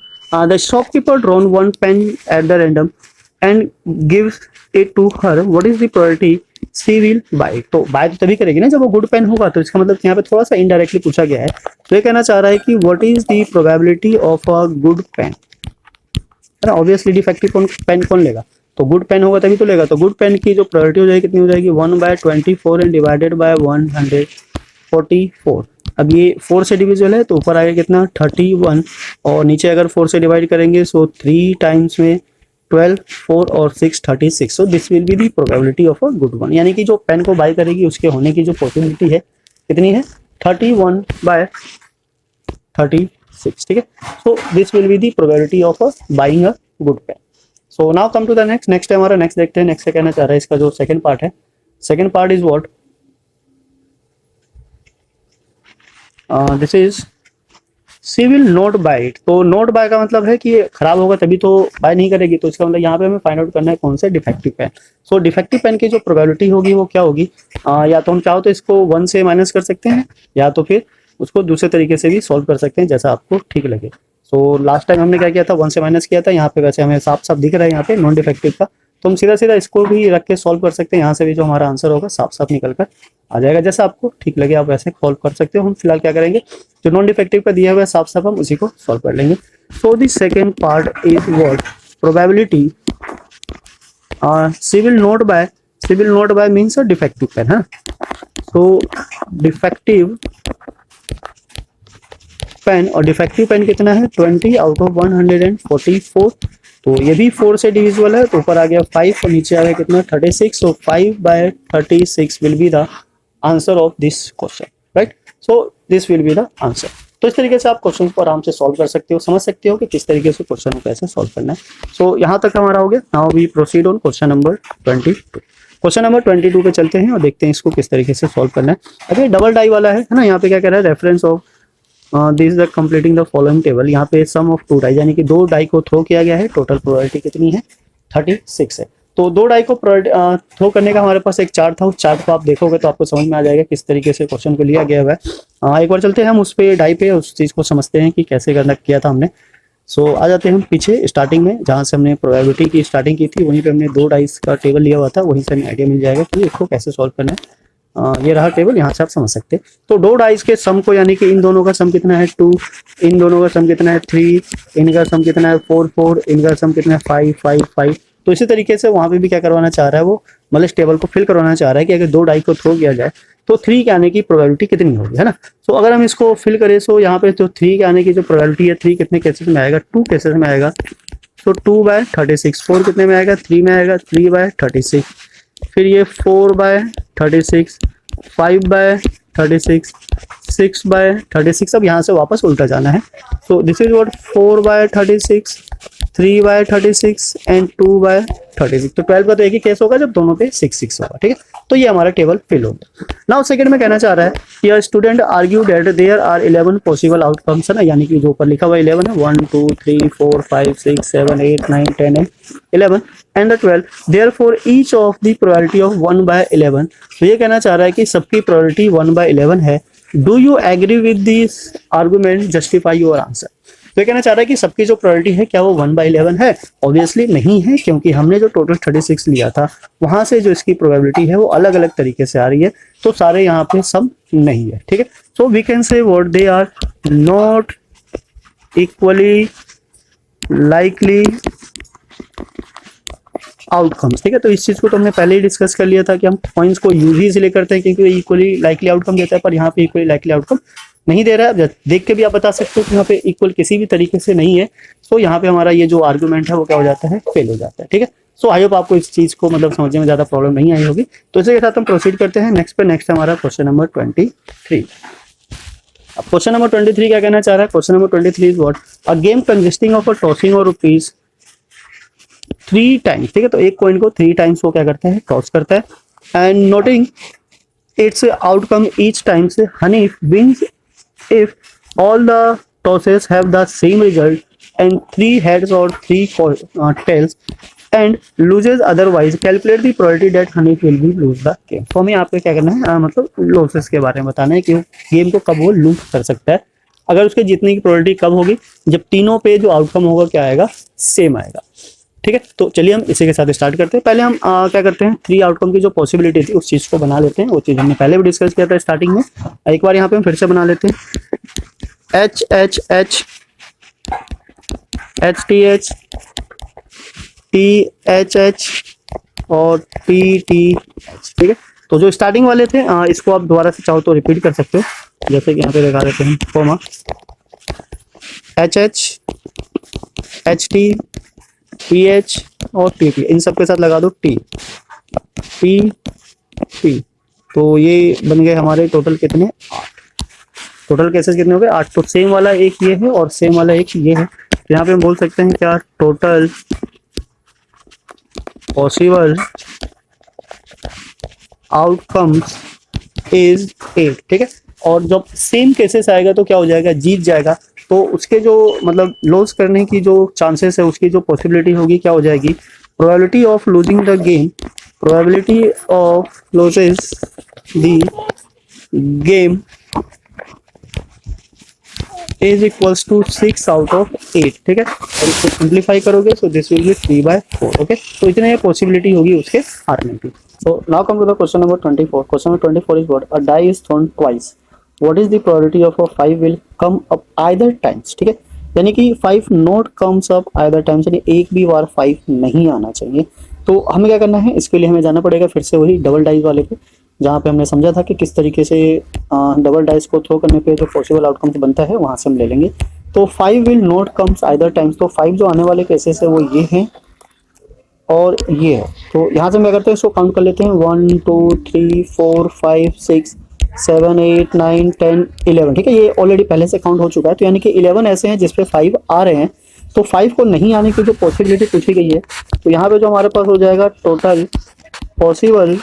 the shopkeeper drawn one pen at the random and gives it to her, what is the probability she will buy। तो buy तो तभी करेगी ना जब वो गुड पेन होगा, तो इसका मतलब यहाँ पे थोड़ा सा इनडायरेक्टली पूछा गया है। तो ये कहना चाह रहा है कि what is the probability of a good pen, है ना। ऑब्वियसली डिफेक्टिव पेन कौन लेगा, तो गुड पेन होगा तभी तो लेगा। तो गुड पेन की जो प्रोबेबिलिटी हो जाएगी कितनी हो जाएगी, 1/24 एंड डिवाइडेड बाय 144। अब ये 4 से डिविजिबल है, तो ऊपर आएगा कितना 31, और नीचे अगर 4 से डिवाइड करेंगे सो 3 टाइम्स में 12, 4 और 6 36। सो this will be the probability of a good one, यानी कि जो पेन को बाय करेगी उसके होने की जो पॉसिबिलिटी है कितनी है 31/36, ठीक है। So this will be the probability of a buying a good pen. So now come to the next है हमारा, नेक्स्ट देखते हैं। नेक्स्ट से कहना चाह रहा है इसका जो सेकंड पार्ट है, second part is what this is she will not buy it. तो नॉट बाय का मतलब है कि ये खराब होगा तभी तो बाय नहीं करेगी, तो इसका मतलब यहाँ पे हमें फाइंड आउट करना है कौन से डिफेक्टिव पेन। सो डिफेक्टिव पेन की जो प्रोबेबिलिटी होगी वो क्या होगी, या तो हम चाहो तो इसको 1 से माइनस कर सकते हैं, या तो फिर उसको दूसरे तरीके से भी सॉल्व कर सकते हैं जैसा आपको ठीक लगे। सो लास्ट टाइम हमने क्या किया था 1 से माइनस किया था, यहाँ पे वैसे हमें साफ साफ दिख रहा है यहाँ पे नॉन डिफेक्टिव का, तो हम सीधा सीधा इसको भी रख के सॉल्व कर सकते हैं। यहाँ से भी जो हमारा आंसर होगा साफ साफ निकल कर आ जाएगा, जैसा आपको ठीक लगे आप वैसे सॉल्व कर सकते हो। हम फिलहाल क्या करेंगे, जो नॉन डिफेक्टिव का दिया हुआ है साफ साफ हम उसी को सॉल्व कर लेंगे। So the second part is what probability she will not buy means a defective pen है। तो डिफेक्टिव पेन, और डिफेक्टिव पेन कितना है 20 आउट ऑफ 144, तो ये भी 4 से डिविजिबल है, तो ऊपर आ गया 5 और नीचे आ गया कितना 36। सो 5/36 will be the answer of this question, right. So this will be the answer. तो इस तरीके से आप क्वेश्चन को आराम से सॉल्व कर सकते हो, समझ सकते हो कि किस तरीके से क्वेश्चन को कैसे सॉल्व करना है। सो यहाँ तक हमारा हो गया। Now we proceed on question number 22। Question number 22 पे चलते हैं और देखते हैं इसको किस तरीके से सॉल्व करना है। अभी डबल डाई वाला है ना, यहाँ पे क्या कह रहा है reference of this is the completing the following table. यहाँ पे सम ऑफ 2 डाई, यानी कि 2 डाई को थ्रो किया गया है, टोटल प्रोबेबिलिटी कितनी है 36 है। तो 2 डाई को थ्रो करने का हमारे पास एक चार्ट था, उस चार्ट को आप देखोगे तो आपको समझ में आ जाएगा किस तरीके से क्वेश्चन को लिया गया है। एक बार चलते हैं हम उस पे डाई पे, उस चीज़ को समझते हैं कि कैसे कंडक्ट किया था हमने। सो आ जाते हैं हम पीछे स्टार्टिंग में, जहाँ से हमने प्रोबेबिलिटी की स्टार्टिंग की थी, वहीं पे हमने 2 डाइस का टेबल लिया हुआ था, वहीं से हमें आइडिया मिल जाएगा कि इसको कैसे सॉल्व करना है। ये रहा टेबल, यहाँ से आप समझ सकते हैं। तो 2 डाइस के सम को, यानी कि इन दोनों का सम कितना है 2, इन दोनों का सम कितना है 3, इनका सम कितना है 4 4, इनका सम कितना है 5 5 5। तो इसी तरीके से वहाँ पे भी क्या करवाना चाह रहा है वो, मतलब इस टेबल को फिल करवाना चाह रहा है कि अगर 2 डाई को थ्रो किया जाए तो 3 के आने की प्रोबेबिलिटी कितनी होगी, है ना। तो अगर हम इसको फिल करें तो यहाँ पे जो 3 के आने की जो प्रोबेबिलिटी है, 3 कितने केसेस में आएगा, 2 केसेस में आएगा। तो 2/36, 4 कितने में आएगा, 3 में आएगा, 3/36। फिर ये 4/36, 5/36, 6/36। अब यहाँ से वापस उल्टा जाना है। तो दिस इज व्हाट 4/36, 3/36 एंड 2/36। तो 12 का तो एक ही केस होगा जब दोनों पे 6 6 होगा, ठीक है। तो ये हमारा टेबल फिल होगा। नाउ सेकंड में कहना चाह रहा है कि student argue that there are 11 possible outcomes, है ना, यानी कि जो ऊपर लिखा हुआ 11 है, 1 2 3 4 5 6 7 8 9 10 and 11 and the 12, therefore each of the probability of 1/11। तो ये कहना चाह रहा है कि सबकी प्रोबेबिलिटी 1/11 है। Do you agree with this argument, justify your answer. तो ये कहना चाह रहा है कि सबकी जो प्रोबेबिलिटी है क्या वो 1/11 है। ऑब्वियसली नहीं है, क्योंकि हमने जो टोटल 36 लिया था वहां से जो इसकी प्रोबेबिलिटी है वो अलग अलग तरीके से आ रही है, तो सारे यहाँ पे सम नहीं है, ठीक है। So we can say what they are not equally likely outcomes, ठीक है। तो इस चीज को तो हमने पहले ही डिस्कस कर लिया था कि हम पॉइंट्स को यूज ही इसलिए करते हैं क्योंकि इक्वली लाइकली आउटकम देता है, पर यहाँ पे इक्वली लाइकली आउटकम नहीं दे रहा है। अब देख के भी आप बता सकते हो कि यहाँ पे इक्वल किसी भी तरीके से नहीं है। सो यहाँ पे हमारा ये जो आर्गुमेंट है वो क्या हो जाता है, फेल हो जाता है, ठीक है। सो आई होप आपको इस चीज को मतलब समझने में ज्यादा प्रॉब्लम नहीं आई होगी। तो इसी के साथ हम प्रोसीड करते हैं नेक्स्ट पे। नेक्स्ट हमारा क्वेश्चन नंबर 23। अब क्वेश्चन नंबर 23 क्या कहना चाह रहा है। Question number 23 is what, a game consisting of a tossing और रुपीज 3 टाइम्स, ठीक है। तो एक कॉइन को 3 टाइम्स वो क्या करता है, टॉस करता है। And noting its outcome each time से Hanif wins if all the tosses have the same result and 3 heads or 3 tails and loses otherwise, calculate the probability that Hanif will be lose the game। तो हमें यहाँ पे क्या करना है, मतलब losses के बारे में बताना है कि गेम को कब वो लूज कर सकता है। अगर उसके जीतने की प्रोबेबिलिटी कब होगी, जब तीनों पे जो आउटकम होगा क्या आएगा, सेम आएगा, ठीक है। तो चलिए हम इसी के साथ स्टार्ट करते हैं। पहले हम क्या करते हैं, 3 आउटकम की जो पॉसिबिलिटी थी उस चीज को बना लेते हैं। वो चीज हमने पहले भी डिस्कस किया था स्टार्टिंग में, एक बार यहाँ पे हम फिर से बना लेते हैं। H H H, H T H, T H H और टी टी एच, ठीक है। तो जो स्टार्टिंग वाले थे इसको आप दोबारा से चाहो तो रिपीट कर सकते हो, जैसे कि यहाँ पे लगा देते हैं comma, H H, H T, T H और टी टी, इन सब के साथ लगा दो टी टी टी। तो ये बन गए हमारे टोटल कितने, 8। टोटल केसेस कितने हो गए, 8। तो सेम वाला एक ये है और सेम वाला एक ये है। तो यहाँ पे हम बोल सकते हैं क्या, टोटल पॉसिबल आउटकम्स इज 8, ठीक है। और जब सेम केसेस आएगा तो क्या हो जाएगा, जीत जाएगा। तो उसके जो मतलब लॉस करने की जो चांसेस है, उसकी जो पॉसिबिलिटी होगी क्या हो जाएगी, probability of losing the game, probability of losses the game is equals to 6 out of 8, ठीक है। और इसको सिंप्लीफाई करोगे तो दिस विल बी 3/4, ओके। तो इतने पॉसिबिलिटी होगी उसके हारने की। So now come to the question number 24। Question number 24 is what, a die is thrown twice, what is the probability of a 5 will come up either times, ठीक है। यानी कि 5 not comes up either times, यानी एक भी बार 5 नहीं आना चाहिए। तो हमें क्या करना है, इसके लिए हमें जाना पड़ेगा फिर से वही डबल डाइस वाले पे, जहाँ पे हमने समझा था कि किस तरीके से डबल डाइस को थ्रो करने पे जो पॉसिबल आउटकम्स बनता है वहाँ से हम ले लेंगे। तो 5 will not comes either times, तो 5 जो आने वाले केसेस है वो ये हैं और ये है। तो यहाँ से हम क्या करते हैं, इसको काउंट कर लेते हैं, 1 2 3 4 5 6 7 8 9 10 11, ठीक है। ये ऑलरेडी पहले से काउंट हो चुका है। तो यानी कि 11 ऐसे हैं जिसपे 5 आ रहे हैं। तो 5 को नहीं आने की जो पॉसिबिलिटी पूछी गई है, तो यहाँ पे जो हमारे पास हो जाएगा total possible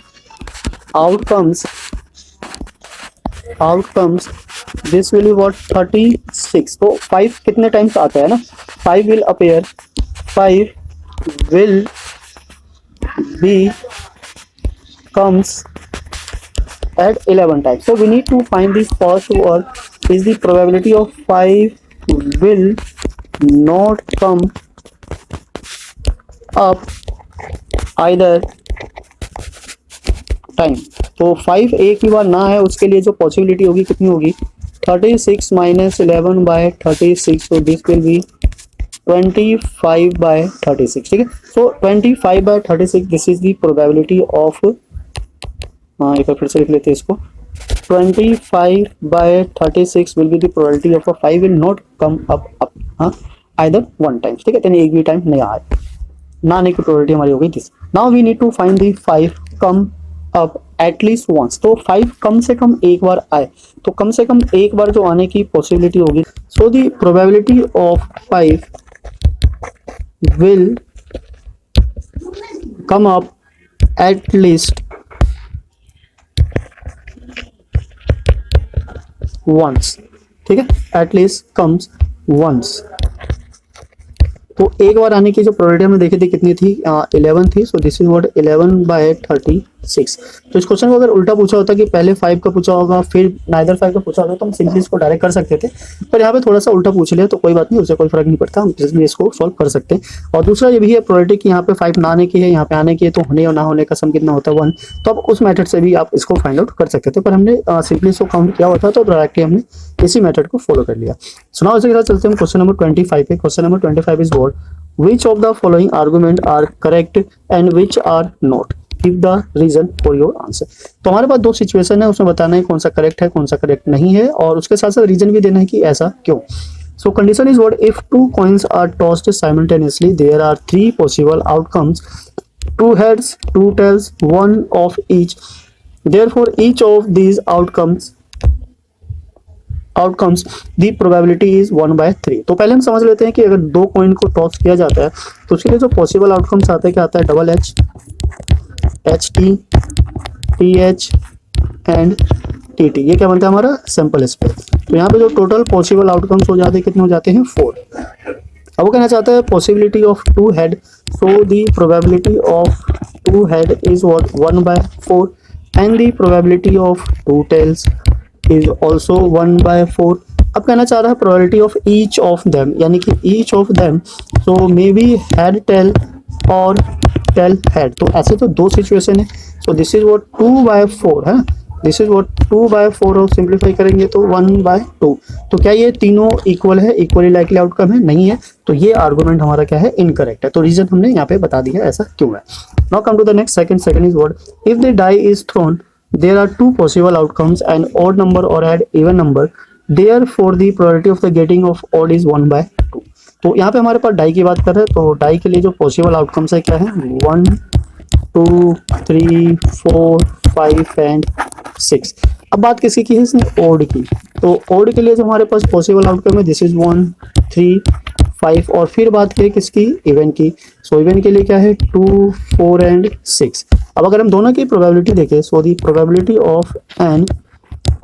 outcomes this will be what 36। तो 5 कितने टाइम्स आता है ना, 5 will appear, 5 will be comes at 11 times. So we need to find this first word is the probability of 5 will not come up either time. तो 5 एक भी बार ना है, उसके लिए जो पॉसिबिलिटी होगी कितनी होगी, 36 माइनस 11 बाय 36, तो दिस विल बी 25 बाय 36। ठीक है, so 25 by 36 this is the probability of, हाँ एक बार फिर से लिख लेते हैं इसको, 25 by 36 will be the probability of 5 will not come up हाँ आइदर वन टाइम। ठीक है, यानी एक भी टाइम नहीं आए, ना आने की प्रोबेबिलिटी हमारी हो गई this. Now we need to find the 5 come up at least once. तो 5 कम से कम एक बार आए, तो कम से कम एक बार जो आने की पॉसिबिलिटी होगी, so the probability of 5 will come up at least once. ठीक है, एट लीस्ट कम्स वंस। तो एक बार आने की जो प्रोबेबिलिटी हमने देखी थी कितनी थी, 11 थी। So this is what 11 by 36। तो इस क्वेश्चन को अगर उल्टा पूछा होता कि पहले 5 का पूछा होगा फिर नाइदर 5 का पूछा होगा, तो हम सिंपली इसको डायरेक्ट कर सकते थे, पर यहाँ पे थोड़ा सा उल्टा पूछ लिया तो कोई बात नहीं, उससे कोई फर्क नहीं पड़ता, हम सिंपली इसको सॉल्व कर सकते हैं। और दूसरा ये भी है प्रोबेबिलिटी कि यहाँ पे 5 ना आने की है, यहाँ पे आने की है, तो होने और ना होने का सम कितना होता है 1। तो अब उस मेथड से भी आप इसको फाइंड आउट कर सकते थे, पर हमने सिंपली इसको काउंट किया हुआ था तो डायरेक्टली हमने इसी मेथड को फॉलो कर लिया। सुनाओ इसी के साथ चलते हैं क्वेश्चन नंबर 25 पे। Question number 25 is what, which of the following argument are correct and which are not, give the reason for your answer। तो हमारे पास दो सिचुएशन है, उसमें बताना है कौन सा करेक्ट है कौन सा करेक्ट नहीं है, और उसके साथ साथ रीजन भी देना है कि ऐसा क्यों। सो condition is what, if 2 coins are tossed simultaneously there are 3 possible outcomes, 2 heads 2 tails 1 of each, therefore each of these outcomes the probability is 1/3। तो पहले हम समझ लेते हैं कि अगर 2 कॉइन को टॉस किया जाता है तो उसके लिए जो पॉसिबल आउटकम्स आते हैं क्या आता है, double H, H T, T H and T T, ये क्या बनता है हमारा सैंपल स्पेस। तो यहाँ पे जो टोटल पॉसिबल आउटकम्स हो जाते हैं कितने हो जाते हैं 4। अब वो कहना चाहता है possibility of 2 head, so the probability of 2 head is what 1/4 and the probability of 2 tails is also 1/4। अब कहना चाह रहा है probability of each of them, यानी कि each of them, so may be head tail और टेल हेड। तो ऐसे तो दो सिचुएशन है, सो दिस इज व्हाट 2/4 है, दिस इज व्हाट 2/4 और सिंप्लीफाई करेंगे तो 1/2। तो क्या ये तीनों इक्वल है, इक्वली लाइकली आउटकम है, नहीं है, तो ये आर्गुमेंट हमारा क्या है, इनकरेक्ट है। तो रीजन हमने यहाँ पे बता दिया ऐसा क्यों है। Now come to the next, second is what, if the die is thrown there are 2 possible outcomes, an odd number or an even number, therefore the probability of the getting of odd is 1/2। तो यहाँ पे हमारे पास die की बात कर रहे हैं, तो डाई के लिए जो पॉसिबल आउटकम्स है क्या है, 1 2 3 4 5 एंड 6। अब बात किसकी की है इसने, ओड की। तो ओड के लिए जो हमारे पास पॉसिबल आउटकम है दिस इज 1 3 5, और फिर बात करें किसकी, इवन की। सो इवन के लिए क्या है 2 4 एंड 6। अब अगर हम दोनों की प्रोबेबिलिटी देखें, so the probability of an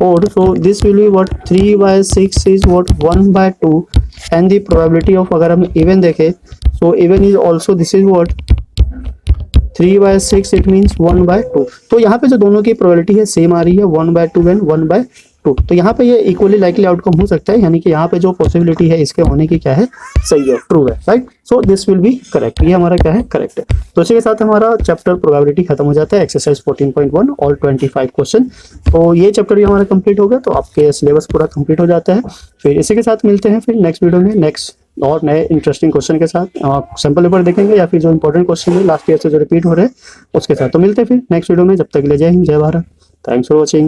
odd, so this will be what 3/6 is what 1/2 and the probability of, अगर हम इवन देखें, so even is also this is what 3/6, it means 1/2। तो यहाँ पे जो दोनों की प्रोबेबिलिटी है सेम आ रही है 1/2 एंड 1/2। तो यहाँ पे ये इक्वली लाइकली आउटकम हो सकता है, यानी कि यहाँ पे जो पॉसिबिलिटी है इसके होने की क्या है, सही है, ट्रू है, right. So this will B correct, ये हमारा क्या है, करेक्ट है। तो इसी के साथ हमारा चैप्टर प्रोबेबिलिटी खत्म हो जाता है, एक्सरसाइज 14.1 और 25 क्वेश्चन। तो ये चैप्टर भी हमारा कंप्लीट हो गया, तो आपके सिलेबस पूरा कंप्लीट हो जाता है। फिर इसी के साथ मिलते हैं फिर नेक्स्ट वीडियो में, नेक्स्ट और नए इंटरेस्टिंग क्वेश्चन के साथ। सैंपल पेपर देखेंगे या फिर जो इंपॉर्टेंट क्वेश्चन है लास्ट ईयर से जो रिपीट हो रहे हैं उसके साथ। तो मिलते हैं फिर नेक्स्ट वीडियो में, जब तक के लिए जय हिंद जय भारत, थैंक्स फॉर वॉचिंग।